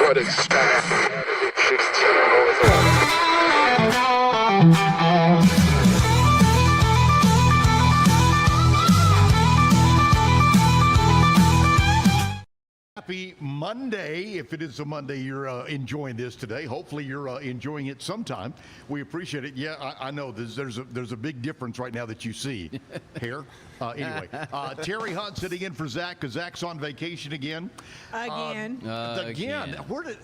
Happy Monday. If it is a Monday, you're enjoying this today. Hopefully you're enjoying it sometime. We appreciate it. Yeah, I know there's a big difference right now that you see. Hair. Anyway, Terry Hunt sitting in for Zach because Zach's on vacation again. Again. Where did...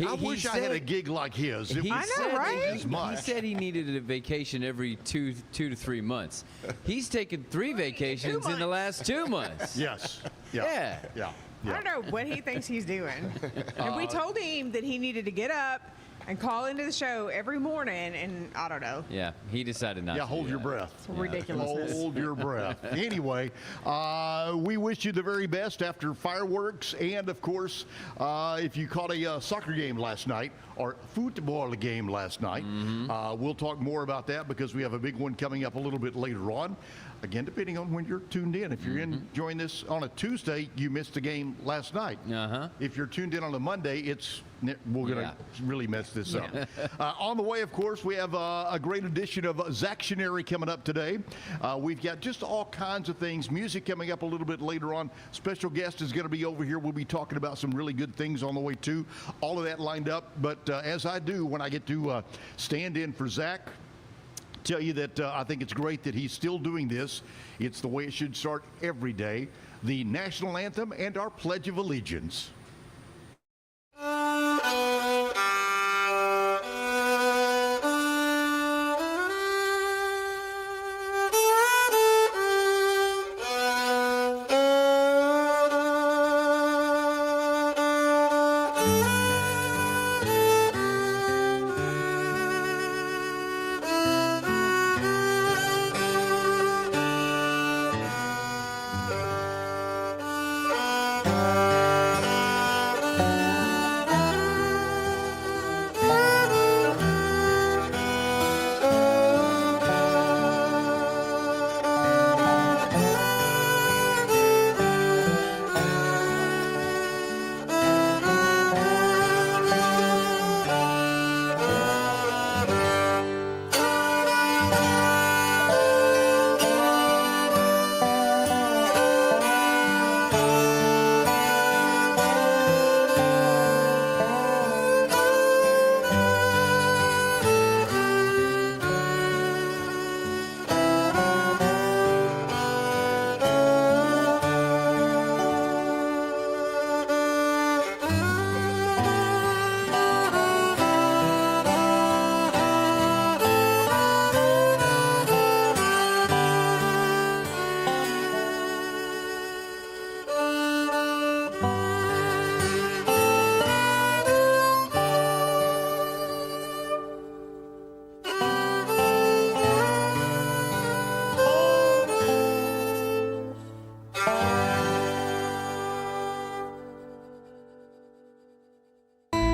I wish I had a gig like his. I know, right? He said he needed a vacation every two to 3 months. He's taken 3 vacations in the last 2 months. Yes. Yeah. I don't know what he thinks he's doing. And we told him that he needed to get up and call into the show every morning, and I don't know. Yeah, he decided not to. Hold your breath. Ridiculousness. Hold your breath. Anyway, we wish you the very best after fireworks. And, of course, if you caught a soccer game last night or football game last night, we'll talk more about that because we have a big one coming up a little bit later on. Again, depending on when you're tuned in. If you're enjoying this on a Tuesday, you missed the game last night. If you're tuned in on a Monday, we're going to really mess this up. On the way, of course, we have a great edition of Zactionary coming up today. We've got just all kinds of things. Music coming up a little bit later on. Special guest is going to be over here. We'll be talking about some really good things on the way, too. All of that lined up. But as I do when I get to stand in for Zach, tell you that I think it's great that he's still doing this. It's the way it should start every day. The national anthem and our Pledge of Allegiance.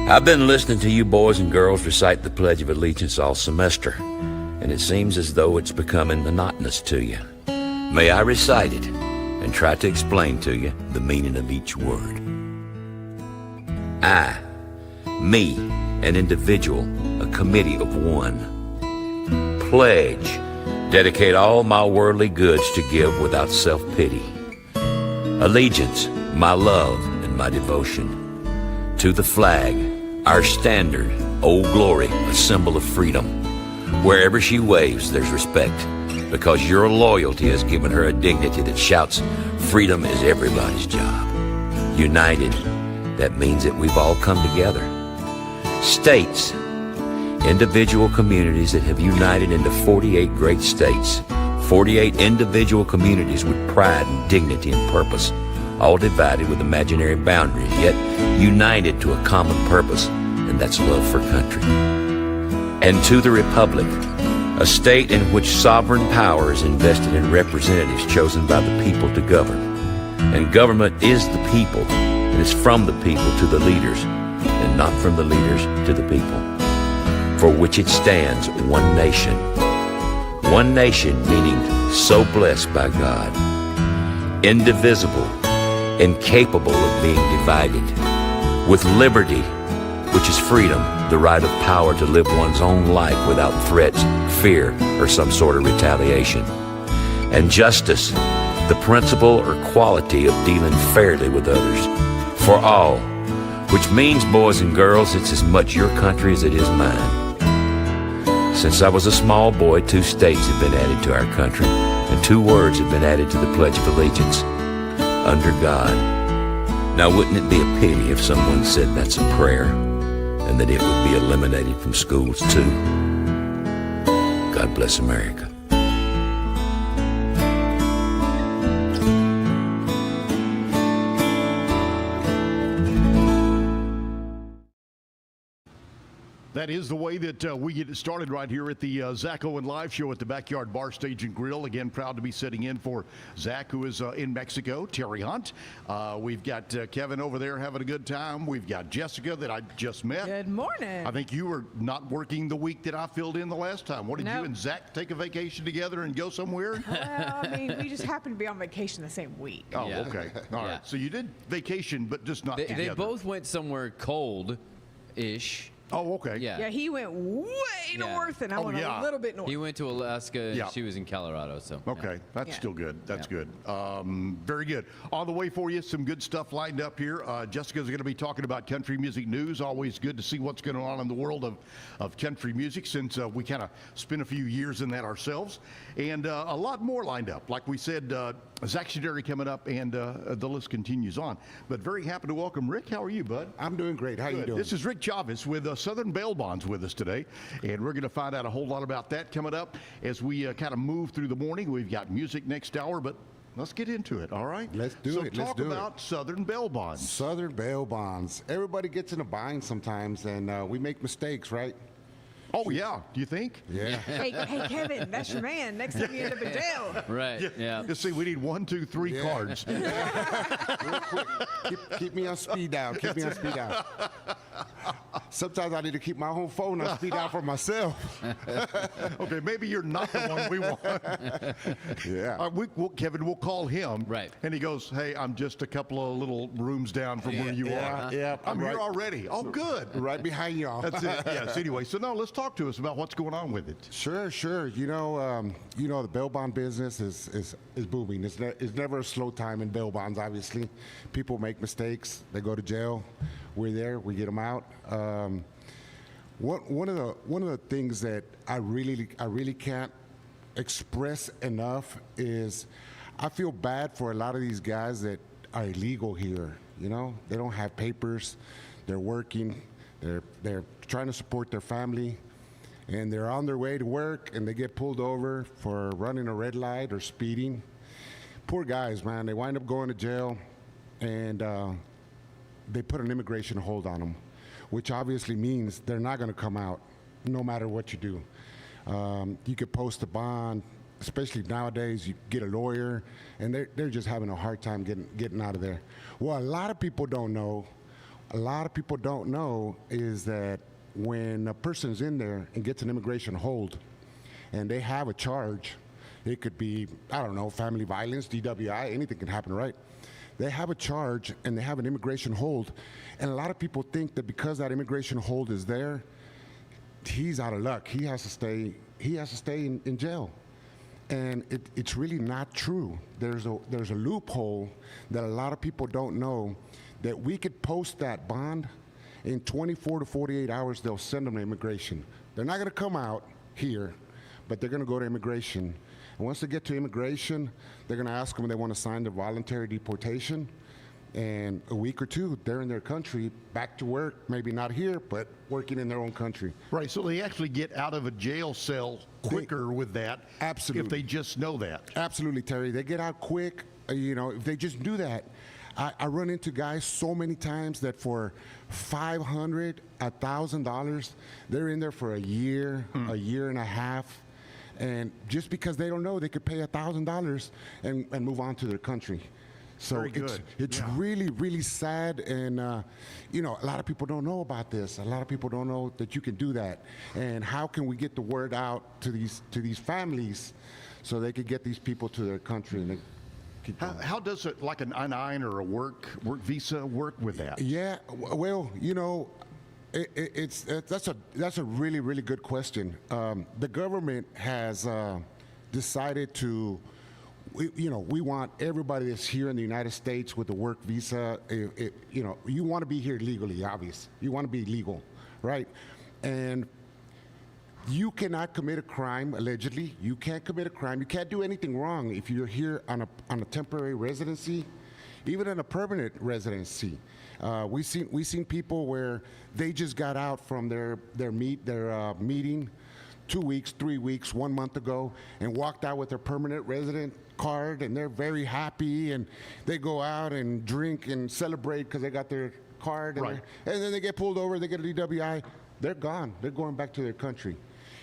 I've been listening to you boys and girls recite the Pledge of Allegiance all semester, and it seems as though it's becoming monotonous to you. May I recite it and try to explain to you the meaning of each word. I, me, an individual, a committee of one. Pledge, dedicate all my worldly goods to give without self-pity. Allegiance, my love and my devotion. To the flag, our standard, Old Glory, a symbol of freedom. Wherever she waves, there's respect, because your loyalty has given her a dignity that shouts, freedom is everybody's job. United, that means that we've all come together. States, individual communities that have united into 48 great states, 48 individual communities with pride and dignity and purpose, all divided with imaginary boundaries, yet united to a common purpose, and that's love for country. And to the Republic, a state in which sovereign power is invested in representatives chosen by the people to govern. And government is the people, and it's from the people to the leaders, and not from the leaders to the people. For which it stands, one nation. One nation meaning so blessed by God, indivisible, incapable of being divided, with liberty, which is freedom, the right of power to live one's own life without threats, fear, or some sort of retaliation. And justice, the principle or quality of dealing fairly with others, for all, which means, boys and girls, it's as much your country as it is mine. Since I was a small boy, 2 states have been added to our country, and 2 words have been added to the Pledge of Allegiance: under God. Now, wouldn't it be a pity if someone said that's a prayer, and that it would be eliminated from schools too? God bless America. That is the way that we get it started right here at the Zack Owen Live Show at the Backyard Bar, Stage and Grill. Again, proud to be sitting in for Zach, who is in Mexico, Terry Hunt. We've got Kevin over there having a good time. We've got Jessica that I just met. Good morning. I think you were not working the week that I filled in the last time. What, did Nope. you and Zach take a vacation together and go somewhere? Well, I mean, we just happened to be on vacation the same week. Oh, Yeah. okay. All Yeah. right. So you did vacation, but just not together. They both went somewhere cold-ish. Oh, okay. Yeah. Yeah, he went way Yeah. north, and I Oh, went yeah. a little bit north. He went to Alaska, and Yeah. she was in Colorado. So yeah. Okay, that's Yeah. still good. That's Yeah. good. Very good. On the way for you, some good stuff lined up here. Jessica's going to be talking about country music news. Always good to see what's going on in the world of country music, since we kind of spent a few years in that ourselves. And a lot more lined up. Like we said, Zach Shaderi coming up, and the list continues on. But very happy to welcome Rick. How are you, bud? I'm doing great. How you Good. doing? This is Rick Chavez with Southern Bail Bonds with us today, and we're going to find out a whole lot about that coming up as we kind of move through the morning. We've got music next hour, but let's get into it, all right? Let's do it. So Let's talk do it. about Southern Bail Bonds. Southern bail bonds. Everybody gets in a bind sometimes, and we make mistakes, right? Oh, yeah. Do you think? Yeah. Hey, Kevin, that's your man. Next time you end up in jail. Right. Yeah. Let's see, we need 1, 2, 3 Yeah. cards. Real quick. Keep me on speed dial. Keep me on speed dial. Sometimes I need to keep my home phone on speed dial for myself. Okay, maybe you're not the one we want. Yeah. Kevin, we'll call him. Right. And he goes, hey, I'm just a couple of little rooms down from where you Yeah, are. yeah, I'm I'm here right. already. Oh, good. Right behind y'all. That's it. Yes. Anyway, so now let's talk to us about what's going on with it. Sure, sure. You know, the bail bond business is booming. It's never a slow time in bail bonds. Obviously, people make mistakes. They go to jail. We're there. We get them out. One of the things that I really can't express enough is I feel bad for a lot of these guys that are illegal here. You know, they don't have papers. They're working. They're trying to support their family. And they're on their way to work, and they get pulled over for running a red light or speeding. Poor guys, man. They wind up going to jail, and they put an immigration hold on them, which obviously means they're not going to come out no matter what you do. You could post a bond, especially nowadays. You get a lawyer, and they're just having a hard time getting out of there. What a lot of people don't know is that when a person's in there and gets an immigration hold and they have a charge, it could be, I don't know, family violence, DWI, anything can happen, right? They have a charge and they have an immigration hold, and a lot of people think that because that immigration hold is there, he's out of luck. He has to stay in jail. And it's really not true. There's a loophole that a lot of people don't know, that we could post that bond. In 24 to 48 hours, they'll send them to immigration. They're not going to come out here, but they're going to go to immigration. And once they get to immigration, they're going to ask them if they want to sign the voluntary deportation. And a week or two, they're in their country, back to work, maybe not here, but working in their own country. Right, so they actually get out of a jail cell quicker with that. Absolutely. If they just know that. Absolutely, Terry. They get out quick, if they just do that. I run into guys so many times that for $500, $1,000, they're in there for a year and a half. And just because they don't know, they could pay $1,000 and move on to their country. So Very good. it's Yeah. really, really sad. And, a lot of people don't know about this. A lot of people don't know that you can do that. And how can we get the word out to these families so they could get these people to their country? And How does it, like an I-9 or a work visa, work with that? Yeah, well, that's a really, really good question. The government has decided to, we want everybody that's here in the United States with a work visa. You want to be here legally, obvious. You want to be legal, right? And you cannot commit a crime, allegedly. You can't commit a crime. You can't do anything wrong if you're here on a temporary residency, even on a permanent residency. We've seen people where they just got out from their meeting 2 weeks, 3 weeks, 1 month ago, and walked out with their permanent resident card, and they're very happy, and they go out and drink and celebrate because they got their card, and, Right. and then they get pulled over, they get a DWI, they're gone. They're going back to their country.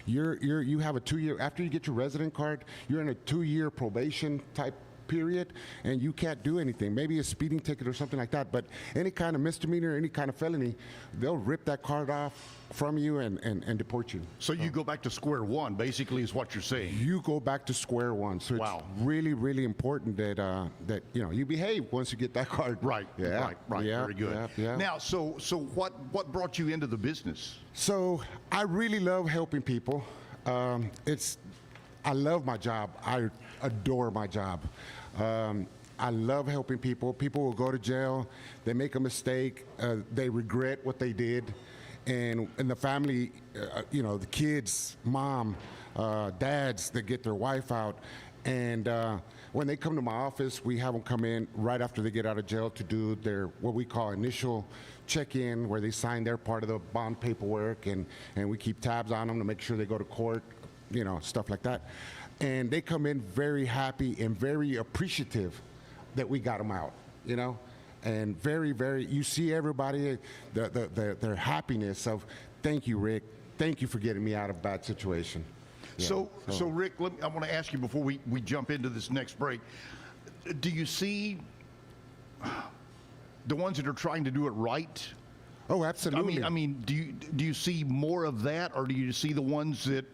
You have a 2-year, after you get your resident card, you're in a 2-year probation type period, and you can't do anything. Maybe a speeding ticket or something like that, but any kind of misdemeanor, any kind of felony, they'll rip that card off from you and deport you. So you go back to square one, basically, is what you're saying. You go back to square one. So Wow. it's really, really important that you behave once you get that card. Right, Yeah. right. Yeah. Very good. Yeah. Now, so what brought you into the business? So I really love helping people. I love my job. I adore my job. I love helping people. People will go to jail. They make a mistake. They regret what they did. And the family, the kids, mom, dads that get their wife out. And when they come to my office, we have them come in right after they get out of jail to do their, what we call initial check-in, where they sign their part of the bond paperwork, and we keep tabs on them to make sure they go to court, stuff like that. And they come in very happy and very appreciative that we got them out, and very, very, you see everybody, their happiness of, thank you, Rick, thank you for getting me out of a bad situation. Yeah, So Rick, I want to ask you before we jump into this next break, do you see the ones that are trying to do it right? Oh, absolutely. I mean, do you see more of that, or do you see the ones that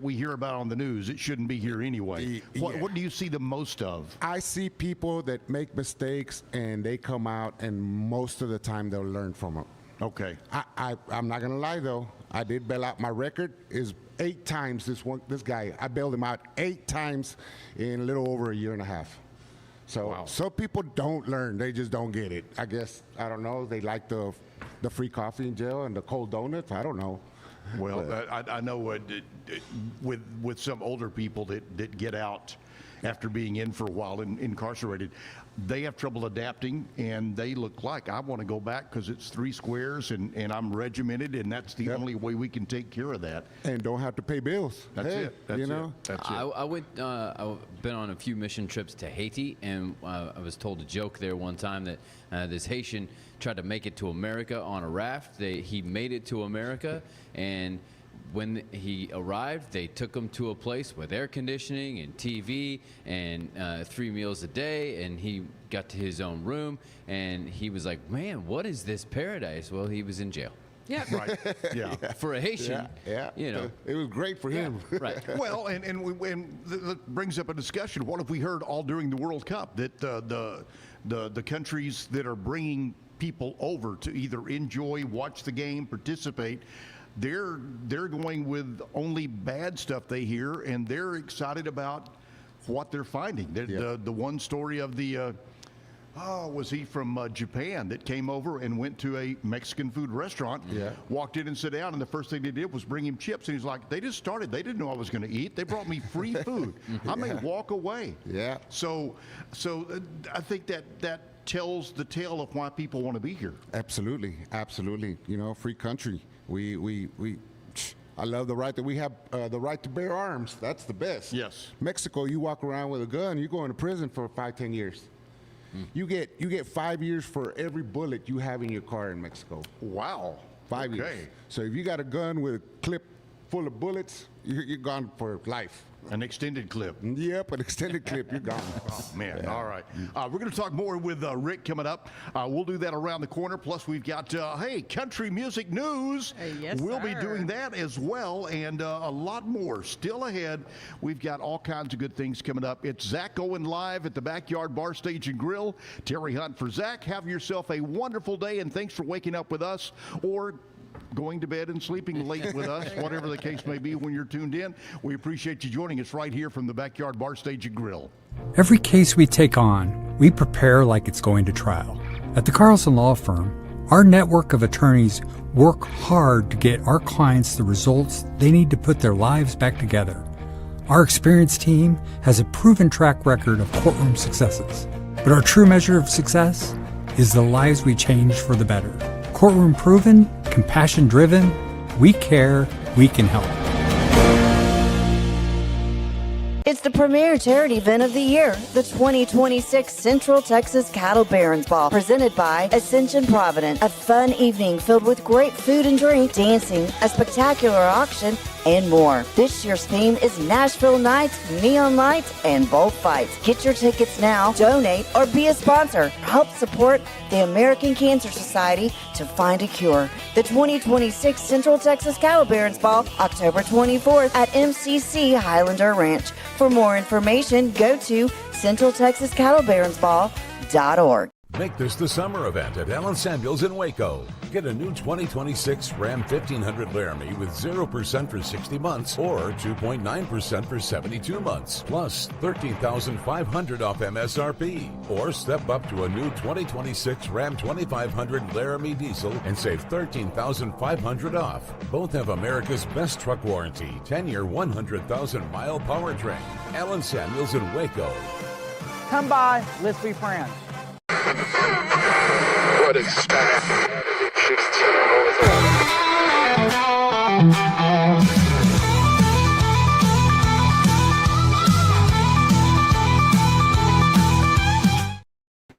we hear about on the news? It shouldn't be here anyway. What do you see the most of? I see people that make mistakes and they come out, and most of the time they'll learn from them. Okay. I'm not gonna lie though. I did bail out. My record is 8 times. This guy, I bailed him out 8 times in a little over a year and a half. So Wow. some people don't learn. They just don't get it. I guess, I don't know. They like the free coffee in jail and the cold donuts. I don't know. Well, I know with some older people that get out after being in for a while and incarcerated, they have trouble adapting, and they look like, I want to go back because it's 3 squares and I'm regimented, and that's the only way we can take care of that. And don't have to pay bills. That's Hey, it. That's you know? it. That's it. I've been on a few mission trips to Haiti, and I was told a joke there one time that this Haitian tried to make it to America on a raft. He made it to America, and when he arrived, they took him to a place with air conditioning and TV and 3 meals a day, and he got to his own room, and he was like, man, what is this paradise? Well, he was in jail. Yep. Right. Yeah. For a Haitian, Yeah. it was great for him. right. Well, and that brings up a discussion. What have we heard all during the World Cup, that the countries that are bringing people over to either enjoy, watch the game, participate, they're going with only bad stuff they hear, and they're excited about what they're finding. The one story of was he from Japan that came over and went to a Mexican food restaurant, walked in and sat down, and the first thing they did was bring him chips, and he's like, they just started. They didn't know I was going to eat. They brought me free food. I may walk away. Yeah. So I think that tells the tale of why people want to be here. Absolutely. Free country. I love the right that we have, the right to bear arms. That's the best. Yes. Mexico, you walk around with a gun, you go into prison for 5-10 years. You get 5 years for every bullet you have in your car in Mexico. Wow. 5 years. Okay. So if you got a gun with a clip full of bullets, you're gone for life. An extended clip. Yep, an extended clip, you're gone. Oh, man. All right. We're going to talk more with Rick coming up. We'll do that around the corner. Plus, we've got, country music news. Yes, we'll be sir. doing that as well, and a lot more still ahead. We've got all kinds of good things coming up. It's Zack Owen live at the Backyard Bar Stage and Grill. Terry Hunt for Zack. Have yourself a wonderful day, and thanks for waking up with us, or going to bed and sleeping late with us, whatever the case may be when you're tuned in. We appreciate you joining us right here from the Backyard Bar Stage and Grill. Every case we take on, we prepare like it's going to trial. At the Carlson Law Firm, our network of attorneys work hard to get our clients the results they need to put their lives back together. Our experienced team has a proven track record of courtroom successes. But our true measure of success is the lives we change for the better. Courtroom proven, compassion driven, we care, we can help. It's the premier charity event of the year, the 2026 Central Texas Cattle Barons Ball, presented by Ascension Providence. A fun evening filled with great food and drink, dancing, a spectacular auction, and more. This year's theme is Nashville Nights, Neon Lights, and Bullfights. Get your tickets now, donate, or be a sponsor. Help support the American Cancer Society to find a cure. The 2026 Central Texas Cattle Barons Ball, October 24th at MCC Highlander Ranch. For more information, go to centraltexascattlebaronsball.org. Make this the summer event at Allen Samuels in Waco. Get a new 2026 Ram 1500 Laramie with 0% for 60 months or 2.9% for 72 months, plus $13,500 off MSRP. Or step up to a new 2026 Ram 2500 Laramie diesel and save $13,500 off. Both have America's best truck warranty, 10-year, 100,000-mile powertrain. Allen Samuels in Waco. Come by, let's be friends. What is that?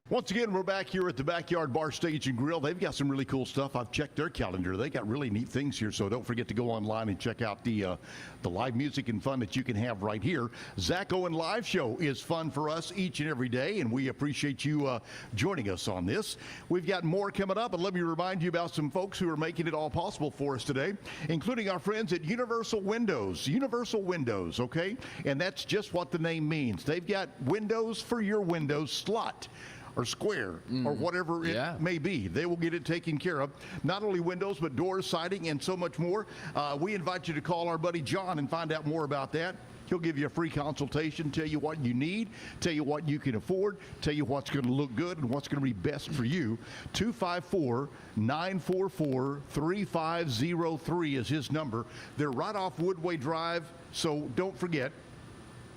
Once again, we're back here at the Backyard Bar Stage and Grill. They've got some really cool stuff. I've checked their calendar. They got really neat things here, so don't forget to go online and check out the live music and fun that you can have right here. Zack Owen Live Show is fun for us each and every day, and we appreciate you joining us on this. We've got more coming up, and let me remind you about some folks who are making it all possible for us today, including our friends at Universal Windows. Universal Windows, okay? And that's just what the name means. They've got windows for your windows slot or square or whatever it may be. They will get it taken care of. Not only windows, but doors, siding, and so much more. We invite you to call our buddy John and find out more about that. He'll give you a free consultation, tell you what you need, tell you what you can afford, tell you what's going to look good and what's going to be best for you. 254-944-3503 is his number. They're right off Woodway Drive, so don't forget,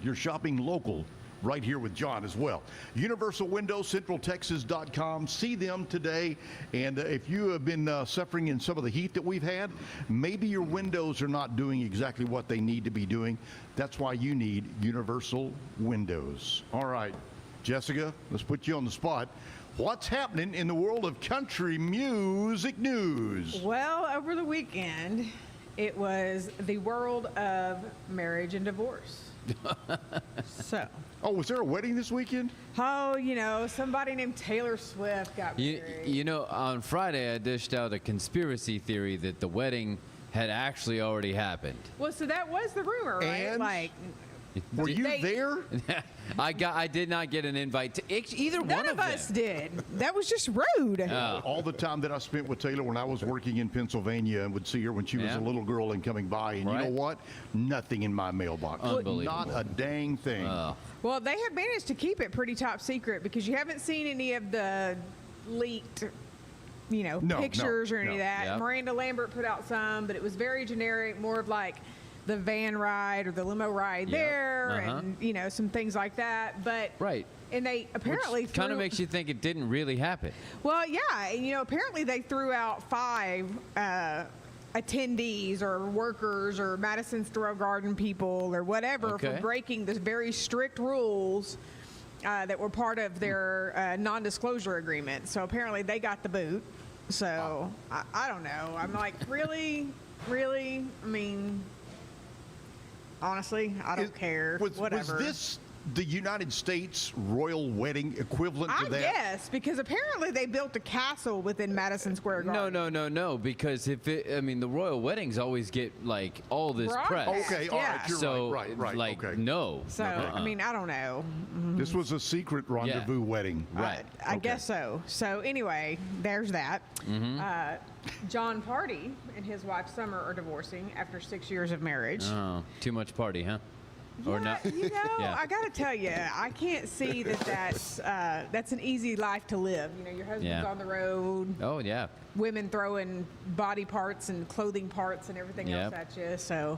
you're shopping local right here with John as well. Universal Windows, centraltexas.com. See them today. And if you have been suffering in some of the heat that we've had, maybe your windows are not doing exactly what they need to be doing. That's why you need Universal Windows. All right, Jessica, let's put you on the spot. What's happening in the world of country music news? Well, over the weekend, it was the world of marriage and divorce. So. Oh, was there a wedding this weekend? Oh, you know, somebody named Taylor Swift got married. You know, on Friday I dished out a conspiracy theory that the wedding had actually already happened. Well, so that was the rumor, right? And? Like, were you there? I did not get an invite to either one none of of them. us did. That was just rude. All the time that I spent with Taylor when I was working in Pennsylvania and would see her when she was a little girl and coming by, and you know what? Nothing in my mailbox. Unbelievable. Not a dang thing. Well, they have managed to keep it pretty top secret because you haven't seen any of the leaked, pictures or any of that. Yep. Miranda Lambert put out some, but it was very generic, more of like the van ride or the limo ride there, and some things like that. But and they apparently kind of makes you think it didn't really happen. Well, yeah, and apparently they threw out 5 attendees or workers or Madison Square Garden people or whatever for breaking the very strict rules that were part of their non-disclosure agreement. So apparently they got the boot. So I don't know. I'm like, really? I mean, honestly. I don't care. Whatever. Was this the United States royal wedding equivalent to I that? guess, because apparently they built a castle within Madison Square Garden. No. Because the royal weddings always get like all this press. Okay, all right, you're So, right. like, okay. no. So, I mean, I don't know. This was a secret rendezvous wedding. Right. I guess so. So anyway, there's that. John Party and his wife Summer are divorcing after 6 years of marriage. Oh, too much party, huh? Or not? Yeah. I got to tell you, I can't see that's an easy life to live. You know, your husband's on the road. Oh, yeah. Women throwing body parts and clothing parts and everything else at you. So,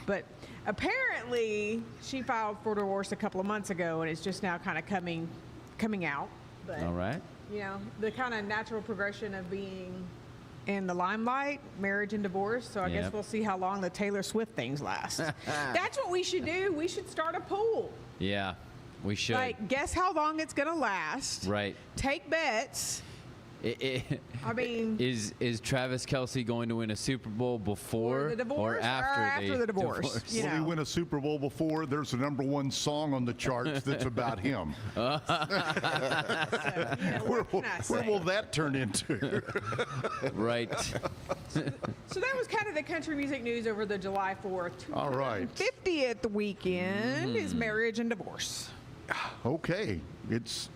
but apparently she filed for divorce a couple of months ago, and it's just now kind of coming out. But, all right. You know, the kind of natural progression of being in the limelight, marriage and divorce. So I guess we'll see how long the Taylor Swift things last. That's what we should do. We should start a pool. Yeah, we should. Like, guess how long it's going to last. Right. Take bets. I mean, is Travis Kelce going to win a Super Bowl before the divorce or after the divorce? You Will he win a Super Bowl before? There's the #1 song on the charts that's about him. Where will that turn into? Right. So that was kind of the country music news over the July 4th. All right. 50th weekend is marriage and divorce. Okay. It's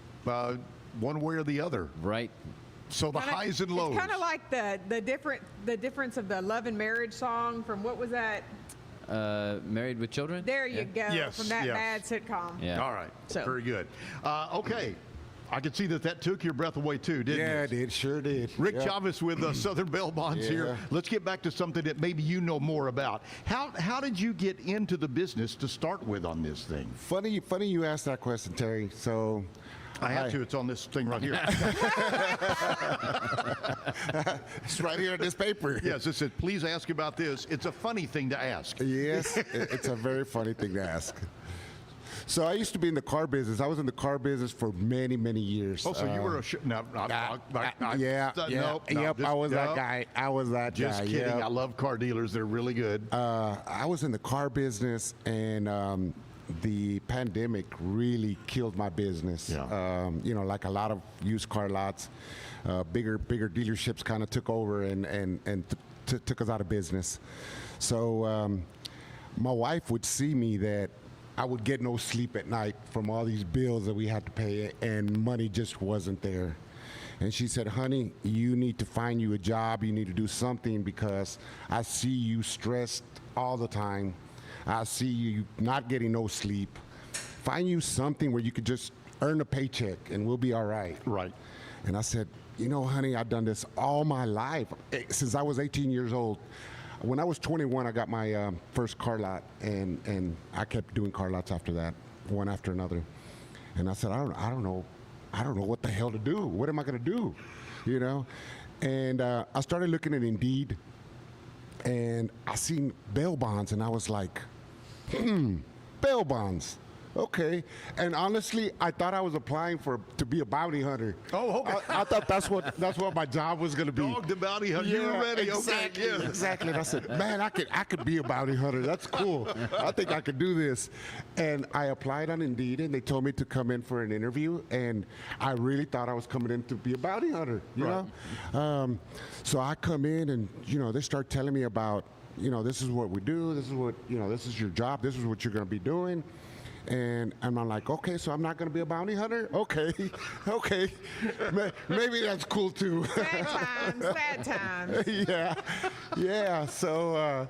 one way or the other. Right. So the highs and lows. It's kind of like the difference of the Love and Marriage song from what was that? Married with Children? There you go. Yes, From that yes. bad sitcom. Yeah. All right. So. Very good. Okay. I could see that took your breath away too, didn't it? Yeah, it did. Sure did. Rick Chavez with Southern Bell Bonds here. Let's get back to something that maybe you know more about. How did you get into the business to start with on this thing? Funny you asked that question, Terry. So I have to. It's on this thing right here. it's right here in this paper. Yes, it said, please ask about this. It's a funny thing to ask. Yes, it's a very funny thing to ask. So I used to be in the car business. I was in the car business for many, many years. Oh, so you were a I was that guy. I was that guy. Just kidding. Yep. I love car dealers. They're really good. I was in the car business, and the pandemic really killed my business. Yeah. Like a lot of used car lots, bigger dealerships kind of took over and took us out of business. So my wife would see me that I would get no sleep at night from all these bills that we had to pay, and money just wasn't there. And she said, honey, you need to find you a job. You need to do something because I see you stressed all the time. I see you not getting no sleep. Find you something where you could just earn a paycheck and we'll be all right. Right. And I said, honey, I've done this all my life since I was 18 years old. When I was 21, I got my first car lot, and I kept doing car lots after that, one after another. And I said, I don't know what the hell to do. What am I going to do? And I started looking at Indeed, and I seen bail bonds, and I was like, bail bonds. Okay. And honestly, I thought I was applying to be a bounty hunter. Oh, okay. I thought that's what my job was going to be. Dog the bounty hunter. You were ready. Exactly, Okay. Yeah. exactly. And I said, man, I could be a bounty hunter. That's cool. I think I could do this. And I applied on Indeed, and they told me to come in for an interview. And I really thought I was coming in to be a bounty hunter, you know? So I come in, and, they start telling me about, this is what we do. This is what, this is your job. This is what you're going to be doing. And I'm like, okay, so I'm not going to be a bounty hunter? Okay. Maybe that's cool, too. Sad times. Yeah. So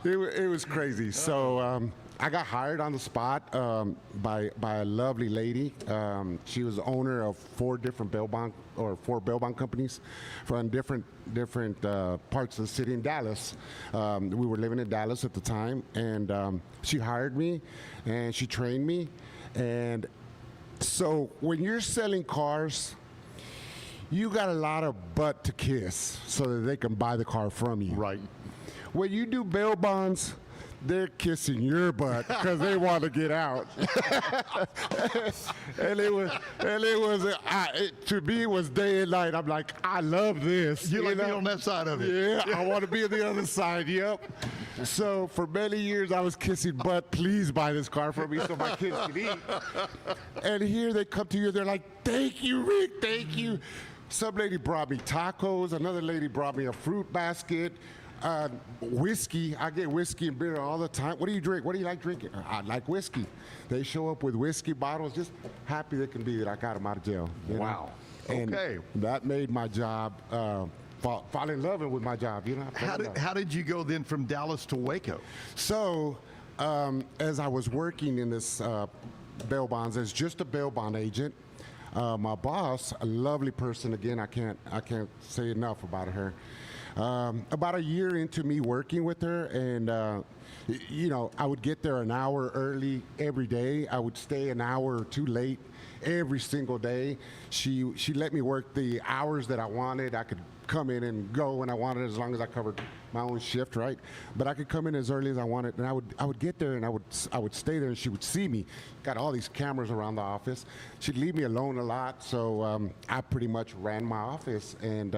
it was crazy. So I got hired on the spot by a lovely lady. She was the owner of four bail bond companies from different parts of the city in Dallas. We were living in Dallas at the time, and she hired me, and she trained me. And so when you're selling cars, you got a lot of butt to kiss so that they can buy the car from you. Right. When you do bail bonds, they're kissing your butt because they want to get out. and it was, to me, it was day and night. I'm like, I love this. You like being on that side of it. Yeah, I want to be on the other side. Yep. So for many years, I was kissing butt. Please buy this car for me so my kids can eat. And here they come to you. They're like, thank you, Rick. Thank you. Some lady brought me tacos. Another lady brought me a fruit basket. Whiskey. I get whiskey and beer all the time. What do you drink? What do you like drinking? I like whiskey. They show up with whiskey bottles, just happy they can be that I got them out of jail. Wow. And okay. That made my job, fall in love with my job. You know. How did you go then from Dallas to Waco? So, as I was working in this bail bonds as just a bail bond agent, my boss, a lovely person. Again, I can't say enough about her. About a year into me working with her, and I would get there an hour early every day. I would stay an hour or two late every single day. She let me work the hours that I wanted. I could come in and go when I wanted, as long as I covered my own shift, right? But I could come in as early as I wanted, and I would get there, and I would stay there, and she would see me. Got all these cameras around the office. She'd leave me alone a lot, so I pretty much ran my office, and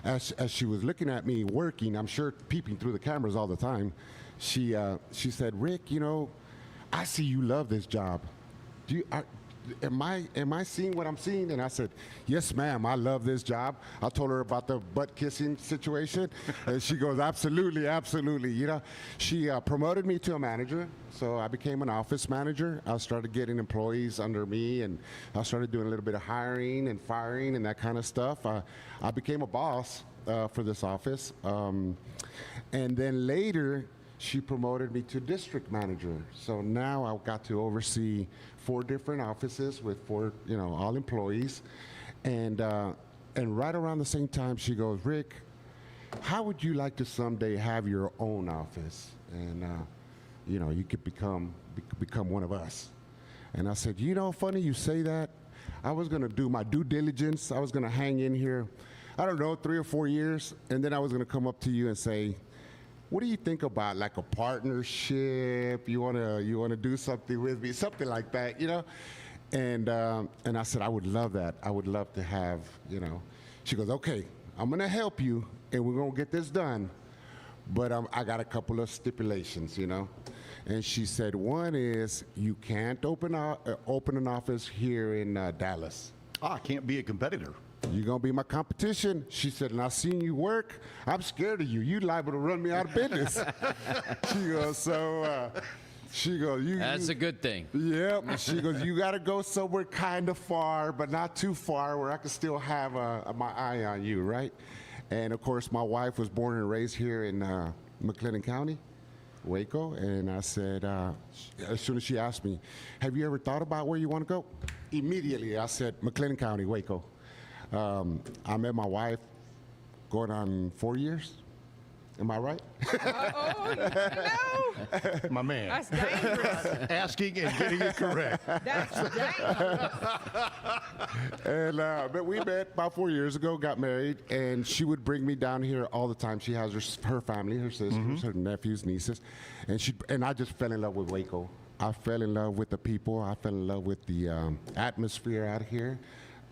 as she was looking at me working, I'm sure peeping through the cameras all the time, she said, Rick, I see you love this job. Am I seeing what I'm seeing? And I said, yes, ma'am, I love this job. I told her about the butt kissing situation, and she goes, absolutely, absolutely. She promoted me to a manager, so I became an office manager. I started getting employees under me, and I started doing a little bit of hiring and firing and that kind of stuff. I became a boss for this office, and then later she promoted me to district manager. So now I've got to oversee 4 different offices with 4, all employees. And right around the same time, she goes, Rick, how would you like to someday have your own office? And, you could become one of us. And I said, funny you say that. I was going to do my due diligence. I was going to hang in here, I don't know, 3 or 4 years. And then I was going to come up to you and say, what do you think about like a partnership? You wanna do something with me, something like that, And I said, I would love that. I would love to have, She goes, okay, I'm gonna help you, and we're gonna get this done, but I got a couple of stipulations, And she said, one is you can't open an office here in Dallas. I can't be a competitor. You're going to be my competition. She said, and I've seen you work. I'm scared of you. You're liable to run me out of business. She goes, That's a good thing. Yeah. She goes, you got to go somewhere kind of far, but not too far where I can still have my eye on you, right? And, of course, my wife was born and raised here in McLennan County, Waco. And I said, as soon as she asked me, have you ever thought about where you want to go? Immediately, I said, McLennan County, Waco. I met my wife going on 4 years. Am I right? No. My man. That's dangerous. Asking and getting it correct. That's dangerous. And but we met about 4 years ago, got married, and she would bring me down here all the time. She has her family, her sisters, her nephews, nieces, and I just fell in love with Waco. I fell in love with the people. I fell in love with the atmosphere out here.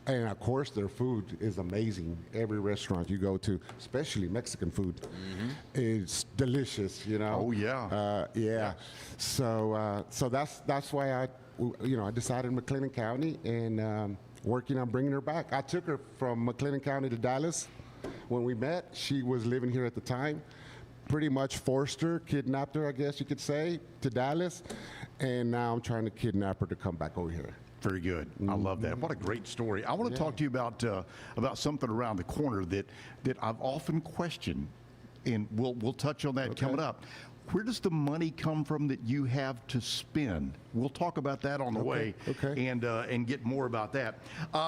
And, of course, their food is amazing. Every restaurant you go to, especially Mexican food, is delicious, Oh, yeah. Yeah. So that's why I decided McLennan County and working on bringing her back. I took her from McLennan County to Dallas when we met. She was living here at the time. Pretty much forced her, kidnapped her, I guess you could say, to Dallas. And now I'm trying to kidnap her to come back over here. Very good. I love that. What a great story. I want to talk to you about something around the corner that I've often questioned, and we'll touch on that coming up. Where does the money come from that you have to spend? We'll talk about that on the way, and get more about that.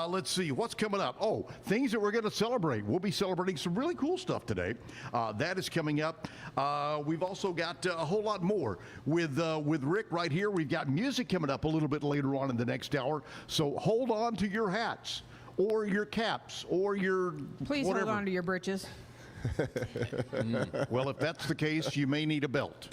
Let's see what's coming up. Oh, things that we're going to celebrate. We'll be celebrating some really cool stuff today. That is coming up. We've also got a whole lot more with Rick right here. We've got music coming up a little bit later on in the next hour. So hold on to your hats or your caps or your Please whatever. hold on to your britches. Well, if that's the case, you may need a belt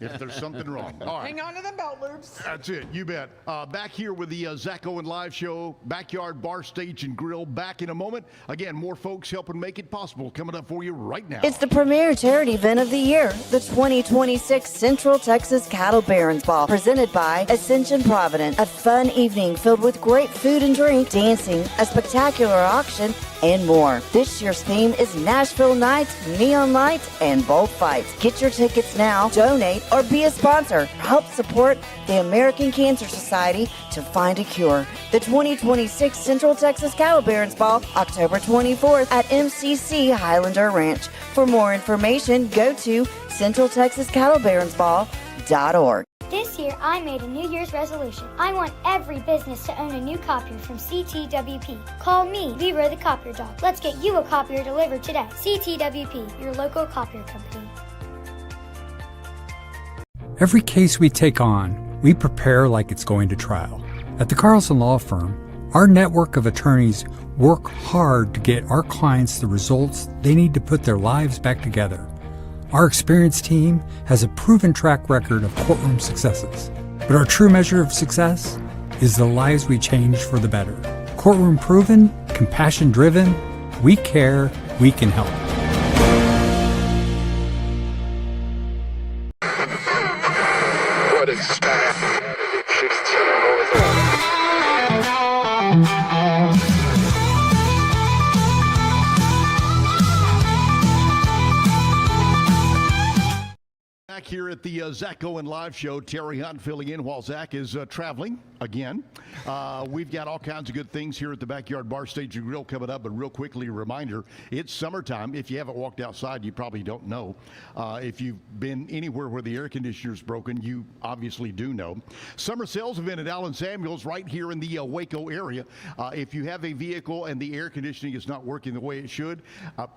if there's something wrong. All right. Hang on to the belt loops. That's it. You bet. Back here with the Zack Owen Live Show, Backyard Bar, Stage, and Grill. Back in a moment. Again, more folks helping make it possible coming up for you right now. It's the premier charity event of the year, the 2026 Central Texas Cattle Barons Ball, presented by Ascension Providence. A fun evening filled with great food and drink, dancing, a spectacular auction, and more. This year's theme is Nashville Nights, Neon Lights, and Bullfights. Get your tickets now, donate, or be a sponsor. Help support the American Cancer Society to find a cure. The 2026 Central Texas Cattle Barons Ball, October 24th at MCC Highlander Ranch. For more information, go to centraltexascattlebaronsball.org. This year, I made a New Year's resolution. I want every business to own a new copier from CTWP. Call me, Leroy the Copier Dog. Let's get you a copier delivered today. CTWP, your local copier company. Every case we take on, we prepare like it's going to trial. At the Carlson Law Firm, our network of attorneys work hard to get our clients the results they need to put their lives back together. Our experienced team has a proven track record of courtroom successes. But our true measure of success is the lives we change for the better. Courtroom proven, compassion driven, we care, we can help. What expect? Back here at the Zack Owen Live Show, Terry Hunt filling in while Zach is traveling again. We've got all kinds of good things here at the Backyard Bar, Stage, and Grill coming up. But real quickly, a reminder, it's summertime. If you haven't walked outside, you probably don't know. If you've been anywhere where the air conditioner's broken, you obviously do know. Summer sales event at Allen Samuels right here in the Waco area. If you have a vehicle and the air conditioning is not working the way it should,